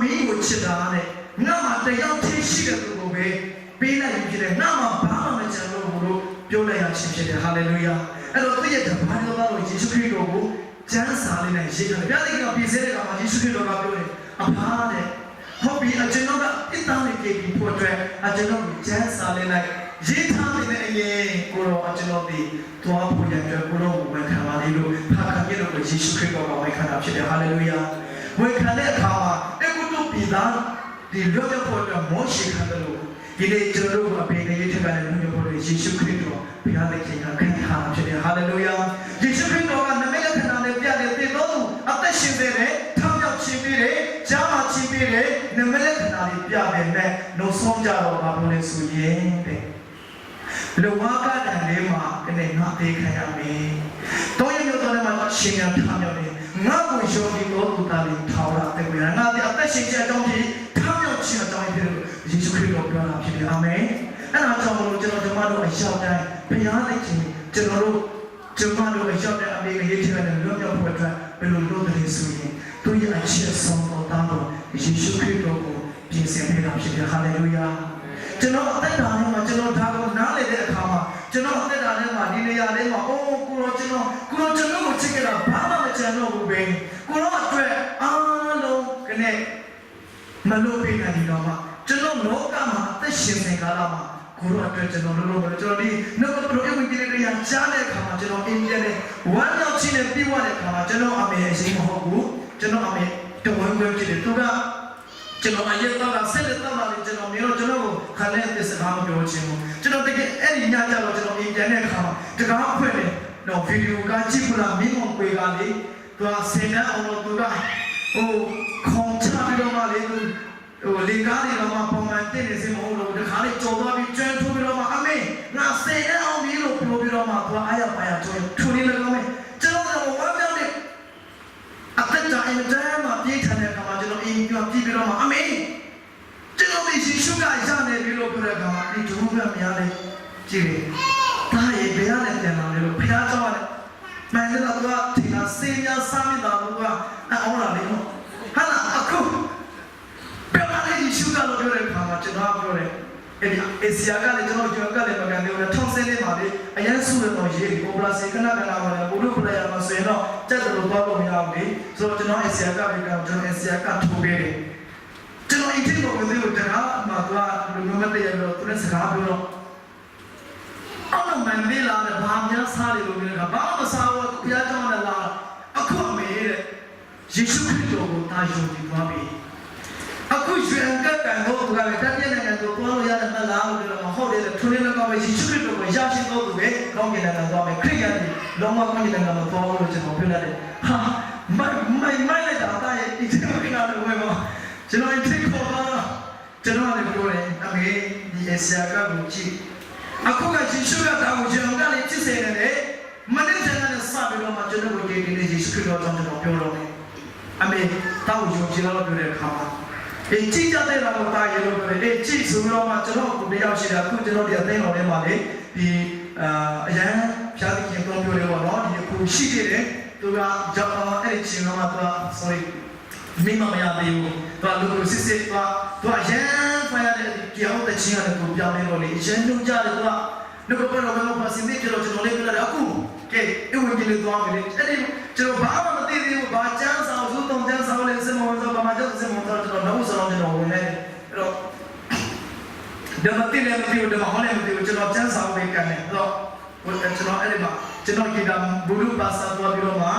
မင်းကိုချစ်တာနဲ့ငါမှတရားသိရှိတဲ့သူကိုပဲပေးလိုက်ဖြစ်တယ်ငါမှဘာမှမကြံလို့ဘူးပြောလိုက်ရခြင်းဖြစ်တယ်ဟာလေလုယာအဲ့တော့သူရဲ့တပါးတီးတော့သားလို့ယေရှုခရစ်တော်ကိုကျမ်းစာလေးနဲ့ရေးထားတယ်။ဘုရားသခင်ကပြင်ဆင်တဲ့အခါမှာယေရှုခရစ်တော်ကပြောတယ်အဖားတဲ့ဟုတ်ပြီအကျွန်တော်ကအစ်သားလေးကြည့်ပြီးဖို့အတွက်အကျွန်တော်ကျမ်းစာလေးနဲ့ရေးထားတဲ့အရင်ကိုတော့အကျွန်တော်ဒီသွားဖို့ရတဲ့ကိုတော့ဝန်ခံပါလေလို့ဖခင်ရဲ့လို့ယေရှုခရစ်တော်ကဝန်ခံတာဖြစ်တယ်ဟာလေလုယာဝန်ခံတဲ့အခါမှာအကုတုပြည်သားဒီလွတ်မြောက်ဖို့အတွက်မောရှေခံတယ်လို့ဒီနေ့ကျွန်တော်တို့အပေးနေတဲ့ထက်ကလည်းလွတ်မြောက်ဖို့ယေရှုခရစ်တော်ဘုရားသခင်ကခံထားဖြစ်တယ်ဟာလေလုယာယေရှုခရစ်တော်ကနမိတ်လက္ခဏာနဲ့ပြတဲ့သင်တော်သူအသက်ရှင်တဲ့ထောင်ရောက်ခြင်းပြီးတယ်ကြားမှာခြင်းပြီးတယ်နမိတ်လက္ခဏာတွေပြပေမဲ့နောက်ဆုံးကြတော့ဘာလို့လဲဆိုရင်တဲ့လူဝါကတန်လေးမှာကနေငါသေးခံရမယ်တောရမြို့တော်ထဲမှာရှင်ရထောင်ရောက်တယ်ငါ့ကိုယုံကြည်တော်သူသားတွေထောင်ရတဲ့ကွာငါဒီအသက်ရှင်ခြင်းအကြောင်းကြီးထောင်ရောက်ခြင်းအကြောင်းဖြစ်လို့ယေရှုခရစ်တော်ပြောတာဖြစ်တယ်အာမင်အဲ့ဒါကြောင့်မလို့ကျွန်တော်တို့အရောက်တိုင်းဘုရားသခင်ကျွန်တော်တို့အရောက်တဲ့အမေရေးချင်တဲ့လွတ်မြောက်ဖို့အတွက်ဘယ်လိုလုပ်တယ်ဆိုရင်သူရဲ့အချက်ဆုံးတော်သားတော်ယေရှုခရစ်တော်ကိုပြင်ဆင်ပေးတာဖြစ်တယ်ဟာလေလုယာကျွန်တော်အသက်တာထဲမှာကျွန်တော်ဒါကိုနားလည်တဲ့အခါမှာကျွန်တော်အသက်တာထဲမှာဒီနေရာထဲမှာအိုးကိုရောကျွန်တော်ကိုချစ်ကြတာဘာမှမကြံတော့ဘူးပဲကိုရောအတွက်အားလုံးကနေမလို့ပေးနိုင်တော့မှကျွန်တော်လောကမှာအသက်ရှင်နေကြတာမှာကိုရောအတွက်ကျွန်တော်လုံးလုံးပဲကျွန်တော်ဒီနှုတ်ကပရိုအဝိတ္တ ကြားတဲ့အခါမှာကျွန်တော်အိမ်ပြန်တယ်ဝမ်းမြောက်ခြင်းနဲ့ပြီးသွားတဲ့အခါမှာကျွန်တော်အမေအရှိမဟုတ်ဘူးကျွန်တော်အမေတဝင်းဝဲဖြစ်တယ်သူကကျွန်တော်အရက်တော့ဆက်လက်တော့လည်းကျွန်တော်မျိုးကျွန်တော်ကိုခါနဲ့သစ္စာမပြောချင်ဘူးကျွန်တော်တကယ်အဲ့ဒီညကျတော့ကျွန်တော်အိမ်ပြန်တဲ့အခါမှာတကားဖွင့်တယ်တော့ဗီဒီယိုကကြည့်ခလားမင်းမပွေကလေသူကစင်တဲ့အောင်လို့သူကခေါင်းချပြီးတော့မှလေသူလေကားတွေတော့မှပုံမှန်တင်နေစီမဟုတ်လို့တခါလေးကြော်သွားပြီးကျွမ်းထိုးပြီးတော့မှအမေငါစင်တဲ့အောင်ပြီးလို့ပြောပြီးတော့မှသူကအားရပါရကျွန်းထူနေလည်းကောင်းမယ်ကျွန်တော်ကဝမ်းမြောက်နေအသက်တာအင်တာမှာပြေးထန်တဲ့အခါမှာကျွန်တော်အိမ်ပြန်ပြေးပြီးတော့မှအမေကျွန်တော်ဒီရှုကရနေပြီလို့ပြောတဲ့အခါမှာဒီဒုက္ခမရလေကြည့်လေဒါရေဘယ်ရလဲပြန်လာလေလို့ဖျားကြောက်ရတယ်မှန်တယ်တော့သူကဒီကစေးများစားမိတာလို့ကအော်လာလေနော်ဟာလာအခုပြန်လာလေရှုကတော့ပြောတဲ့အခါမှာကျွန်တော်ပြောတယ်အဲ့ဒီအစီယာကလည်းကျွန်တော်ကလည်းမကန်သေးဘူးထောင်စင်းနေပါလေအရင်ဆူရတော့ရေးဒီပေါ်ပလာစေခဏခဏပါလေဘုလို့ပလာရမှာဆိုရင်တော့ကြက်တော်တော့လို့မရဘူးလေဆိုတော့ကျွန်တော်အစီယာကပဲကျွန်တော်အစီယာကထိုးပေးတယ်ကျွန်တော်အင်တင်ကိုဝင်လို့တကားမှာသူကလူမျိုးမတည့်ရတော့သူနဲ့စကားပြောတော့အော်မန်လေးလာတဲ့ဘာများစားတယ်လို့ပြောတာဘာမှမစားဘူးဘုရားကျောင်းနဲ့လာအခုအမေတဲ့ယေရှုခရစ်တော်ကိုတာယုံကြည်သွားပြီအခုရွှေကပ်ကန်တော့သူကလည်းတပြည့်နဲ့တော့ပြောလို့ရတယ်မလားလို့ပြောတော့ဟုတ်တယ်ထူနေတော့ပဲယေရှုခရစ်တော်ကိုရရှိတော့သူပဲကောင်းကင်နိုင်ငံသွားမယ်ခရစ်ယာန်လုံးဝကောင်းကင်နိုင်ငံမှာသွားလို့ကျွန်တော်ပြောရတယ်ဟာမိုက်လိုက်တာတာရဲ့ဒီလိုကိနာလို့ဝယ်ပါကျွန်တော်ထိခေါ်တော့ကျွန်တော်လည်းပြောတယ်အမေဒီအစီယာကကိုကြည့်အခုကယေရှုကတောင်းကျွန်တော်ကလည်းချစ်စေတယ်မနေ့ကလည်းစပြီးတော့မှကျွန်တော်ကိုကြည့်နေယေရှုခရစ်တော်ကြောင့်ကျွန်တော်ပြောတော့တယ်အမေတောင်းယုံကြည်လို့ပြောတဲ့အခါမှာအေးကြည့်ကြတဲ့တော့တာရေလို့ပြောတယ်အေးကြည့်ဆိုတော့မှကျွန်တော်ကိုတယောက်ရှိတာအခုကျွန်တော်ဒီအသိတော်ထဲမှာလေဒီအရန်ဖြားသိခင်ပြောပြောတယ်ပေါ့နော်ဒီအခုရှိသေးတယ်သူကဂျပန်အဲ့ဒီချင်းကမှသူက sorry မိမမရသေးဘူးသူကလူကိုစစ်စစ်သူကရန်ဖိုင်ရတဲ့ကြောက်တဲ့ချင်းရတယ်ကိုပြောင်းနေတော့လေရန်လုံးကြတယ်သူကနှုတ်ပေါ်တော့ဘယ်မှာစင်ပြီးကျွန်တော်လေးပြောတယ်အခုကဲအဝင်ကြီးလေးသွားမယ်အဲ့ဒီကျွန်တော်ဘာမှမသိသေးဘူးဘာချမ်းစာစုတုံချမ်းစာလေးစမောဆိုဘာမှjustစမောတော့ကျွန်တော်နှုတ်ဆောင်ကျွန်တော်ဝင်နေအဲ့တော့ဓမ္မတိလည်းမသိဘူးဓမ္မဟောလည်းမသိဘူးကျွန်တော်ချမ်းစာပဲကန်တယ်အဲ့တော့ကျွန်တော်အဲ့ဒီမှာကျွန်တော်ကြည့်တာဘုလူပါစာသွားပြီးတော့မှ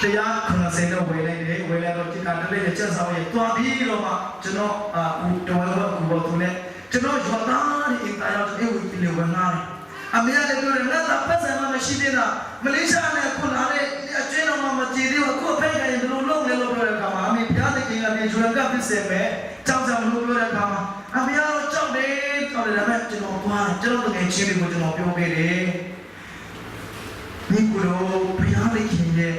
တရား90တော့ဝယ်လိုက်တယ်ဝယ်လိုက်တော့ဒီကတည်းကချမ်းစာရဲ့သွားပြီးတော့မှကျွန်တော်တော်တော်ကူပေါ်သူနဲ့ကျွန်တော်ရွာသားတွေအတိုင်းတော့အဲ့ဝီကလေးဝင်လာတယ်အမေကလည်းပြောတယ်ငါသားပတ်စံမရှိသေးတာမလေးရှားနဲ့ခုလာတဲ့အကျွေးတော်မှမကြည်သေးဘူးအခုဖိတ်ခိုင်းဘယ်လိုလုပ်လဲလို့ပြောတဲ့အခါမှာအမေပြားတဲ့ကင်ကလည်းရွှေကပ်ဖြစ်စေမယ်ကြောက်ကြလို့ပြောတဲ့အခါမှာအမေကတော့ကြောက်တယ်ကြောက်တယ်ဒါပေမဲ့ကျွန်တော်သွားကျွန်တော်တကယ်ချင်းတွေကိုကျွန်တော်ပြောခဲ့တယ်ညီကိုတို့ဘုရားလေးခင်ရဲ့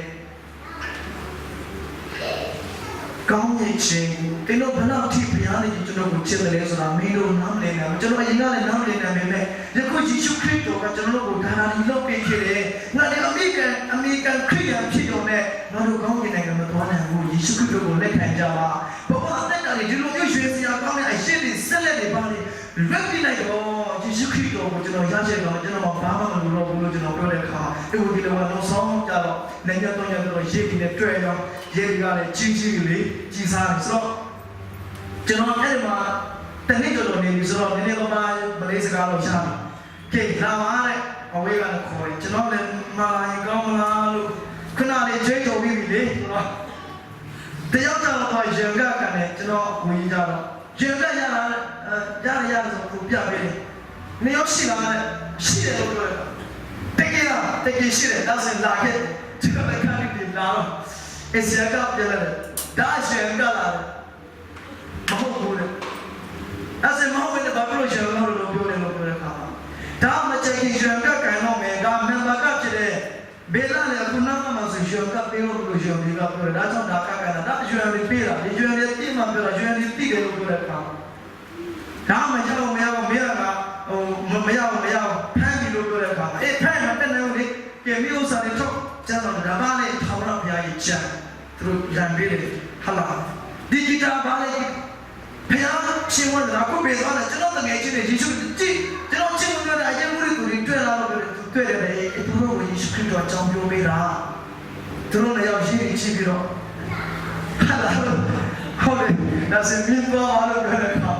ကောင်းရဲ့ခြင်းကိုကျွန်တော်ဘယ်လောက်အထိဘုရားလေးကျွန်တော်ကိုချစ်တယ်လဲဆိုတာမင်းတို့နားမလည်နိုင်ဘူးကျွန်တော်အရင်ကလည်းနားမလည်နိုင်ပေမဲ့ယခုယေရှုခရစ်တော်ကကျွန်တော်တို့ကိုဒါနာဒီလုပ်ပေးခဲ့တယ်ငါလည်းအမေရိကန်ခရစ်ယာန်ဖြစ်တော်နဲ့ငါတို့ကောင်းကင်နိုင်ငံမှာသွားနိုင်ဘူးယေရှုခရစ်တော်ကိုလက်ခံကြပါဘဝအသက်ကလည်းဒီလိုမျိုးရွှေစရာကောင်းတဲ့အရှင်းတွေဆက်လက်တွေပါလေလက်ပြလိုက်တော့ယေရှုခရစ်တော်ကိုကျွန်တော်ရရှိတော့ကျွန်တော်ဘာမှမလုပ်တော့ဘူးလို့ကျွန်တော်ပြောတဲ့အခါဒီလိုဒီလိုကတော့ဆောင်းကြတော့လည်းညတော့ရေးပြီးနဲ့တွေ့ရောရေးကလည်းကြီးကြီးလေးကြီးစားတယ်ဆိုတော့ကျွန်တော်အဲ့ဒီမှာတနေ့ကျော်နေပြီဆိုတော့နည်းနည်းတော့မလေးစကားလို့ရှာတယ်ကဲလာပါတဲ့အဝေးကလည်းခေါ်တယ်ကျွန်တော်လည်းမာလာရင်ကောင်းမလားလို့ခဏလေးကြွေးကြော်ပြီးပြီလေဆိုတော့တယောက်ကြောင့်တော့ရင်ကကန်တယ်ကျွန်တော်ဝင်ကြတော့ရင်ကရတာဆိုကိုပြပေးတယ်နေရောက်ရှိလာတယ်ရှိတယ်လို့ပြောတယ်တကယ်ရှိတယ်ဒါဆိုလာခဲ့ကျွန်တော်လည်းခါလေးလာတော့အစီအကပြလာတယ်ဒါရှင်ကလာတယ်မဟုတ်ဘူးလေအဲ့ဒါမဟုတ်ဘူးဘာလို့ရှင်လို့ပြောတယ်လို့ပြောတဲ့အခါမှာဒါမချက်ခင်ရှင်ကကန်တော့မယ်ဒါမန်ဘာကဖြစ်တယ်ဘေလာလည်းခုနကမှဆိုရှင်ကပေးလို့ရှင်ဒီကပြောတယ်ဒါကြောင့်ဒါကကန်တာဒါရှင်လေးပေးတာဒီရှင်လေးတိမှပြောတာရှင်လေးတိတယ်လို့ပြောတဲ့အခါဒါမှကြောက်မရဘူးမရကမရဖမ်းပြီလို့ပြောတဲ့အခါမှာအေးဖမ်းမတက်နိုင်ဘူးလေပြန်ပြီးဥစ္စာတွေထုတ်ကျန်တော့ဒါပါလေထောင်တော့ဘုရားကြီးချမ်းသူတို့ရံပေးတယ်ဟာလာဒီဂီတာပါလေဘုရားရှင်ဝတ်တာကိုပြေသွားတယ်ကျွန်တော်တကယ်ချင်းနေယေရှုကြည့်ကျွန်တော်ချင်းပြောတဲ့အရင်မှုတွေတွေ့လာလို့တွေ့တယ်လေသူတို့ကိုယေရှုခရစ်တော်အကြောင်းပြောပေးတာသူတို့လည်းရောက်ရှိပြီးတော့ဟာလာဟုတ်တယ်ဒါစင်ပြီးသွားလို့ပြောတဲ့အခါ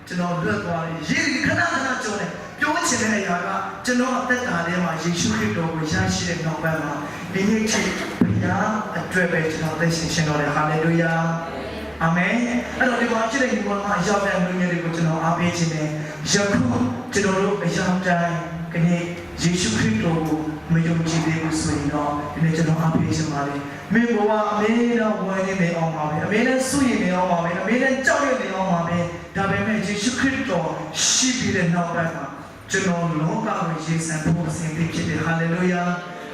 ကျွန်တော်လွတ်သွားတယ်ရေခဏခဏကြုံတယ် ပြောချင်တဲ့အရာကကျွန်တော်အသက်တာထဲမှာယေရှုခရစ်တော်ကိုရရှိတဲ့နောက်ပိုင်းမှာဒီနေ့ထိဘုရားအတွက်ပဲကျွန်တော်သိရှင်တော်တယ်ဟာလေလုယာအာမင်အဲ့တော့ဒီမှာဖြစ်တဲ့ဒီပေါ်မှာရောက်တဲ့လူငယ်တွေကိုကျွန်တော်အားပေးခြင်းနဲ့ယခုကျွန်တော်တို့အရာတိုင်းခဏယေရှုခရစ်တော်ကိုမယုံကြည်သေးဘူးဆိုရင်တော့ဒီနေ့ကျွန်တော်အားပေးခြင်းပါလေမင်းဘဝအမေတော့ဝမ်းနေအောင်ပါပဲအမေနဲ့ဆုရင်နေအောင်ပါပဲအမေနဲ့ကြောက်ရွံ့နေအောင်ပါပဲဒါပေမဲ့ယေရှုခရစ်တော်ရှိပြီးတဲ့နောက်ပိုင်းမှာကျွန်တော်လောကကိုရေးစံဖို့အစဉ်ဖြစ်တယ်ဟာလေလုယာ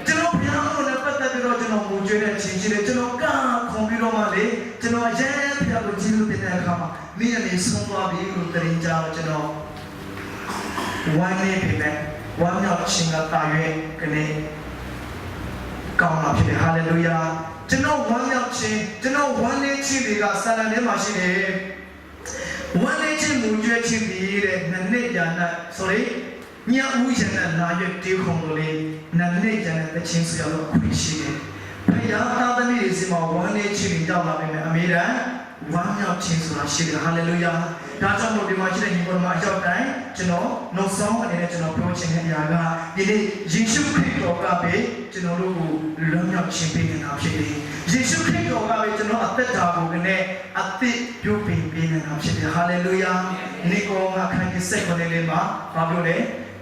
ကျွန်တော်ဘုရားကိုလည်းပတ်သက်ပြီးတော့ကျွန်တော်ငိုကြွေးတဲ့ခြင်းရှိတယ်ကျွန်တော်ကခွန်ပြီးတော့မှလေကျွန်တော်ရဲဘုရားကိုကြည့်လို့တဲ့အခါမှာမင်းအနေဆုံးသွားပြီလို့တင်ကြတော့ကျွန်တော်ဝမ်းနေပြီပဲဝမ်းမြောက်ခြင်းကတာရွေးကနေကောင်းလာဖြစ်တယ်ဟာလေလုယာကျွန်တော်ဝမ်းမြောက်ခြင်းကျွန်တော်ဝမ်းနေခြင်းတွေကစာလံထဲမှာရှိတယ်ဝမ်းနေခြင်းမူကြွယ်ခြင်းပြီးတဲ့နှစ်ရာနဲ့ sorry ညဦးရတဲ့နာရွက်တေးခုံလို့လေနန်းနေကြတဲ့ချင်းဆိုရတော့ခွင့်ရှိတယ်။ဘုရားသားသမီးတွေစီမှာဝမ်းနေခြင်းကြောက်လာပြီမယ်အမေရာဝမ်းမြောက်ခြင်းဆိုတာရှိတယ်ဟာလေလုယာ။ဒါကြောင့်မို့ဒီမှာရှိတဲ့ညီကောင်မအကြောက်တိုင်းကျွန်တော်နှုတ်ဆောင်အနေနဲ့ကျွန်တော်ပြောချင်တဲ့အရာကဒီနေ့ယေရှုခရစ်တော်ကပဲကျွန်တော်တို့ကိုလွတ်မြောက်ခြင်းပေးနေတာဖြစ်တယ်။ယေရှုခရစ်တော်ကပဲကျွန်တော်အသက်တာကိုလည်းအသက်ပြုပြင်ပေးနေတာဖြစ်တယ်ဟာလေလုယာ။ဒီကောငါခန့်တဲ့စိတ်ကိုလည်းမှာဘာလို့လဲ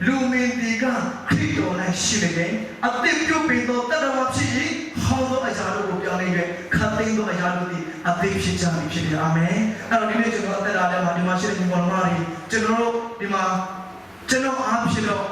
လူမင်းဒီကခရစ်တော်၌ရှိနေတယ်အသက်ပြုပြင်တော်တတော်ဖြစ်ရင်ဟောသောအရာတို့ကိုပြောင်းလဲ၍ခတ်သိမ်းသောအရာတို့သည်အသက်ဖြစ်ကြပြီဖြစ်တယ်အာမင်အဲ့တော့ဒီနေ့ကျွန်တော်အသက်တာထဲမှာဒီမှာရှိတဲ့ညီကောင်မတွေကျွန်တော်တို့ဒီမှာကျွန်တော်အားဖြင့်တော့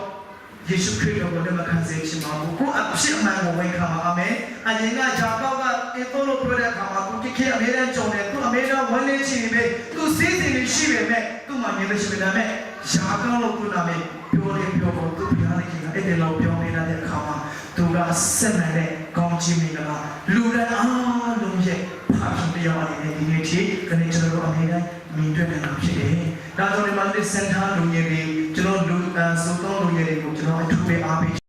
ယေရှုခရစ်တော်ကိုလည်းမခံစေချင်ပါဘူးကိုအဖြစ်အမှန်ကိုဝန်ခံပါအာမင်အရင်ကဂျာကောက်ကအေတိုလိုပြောတဲ့အခါမှာသူတိခေအမေရိကန်ကြုံတယ်သူအမေရိကန်ဝန်နေချင်ပဲသူစီးစိမ်နေရှိပေမဲ့သူ့မှာနေမရှိပေမဲ့ဂျာကောက်လို့သူနာမယ်ပြောတယ်ပြောဖို့သူပြောနေခင်အဲ့ဒီလောက်ပြောနေတဲ့အခါမှာသူကဆက်နေတဲ့ကောင်းချီးမင်္ဂလာလူတိုင်းအားလုံးရဲ့ဖခင်တရားအနေနဲ့ဒီနေ့ထိကနေကျွန်တော်တို့အမေတိုင်းမြင်တွေ့နေတာဖြစ်တယ်။ဒါကြောင့်ဒီမှာစင်တာလူငယ်တွေကျွန်တော်လူဆိုတော့လူငယ်တွေကိုကျွန်တော်အထူးပဲအားပေး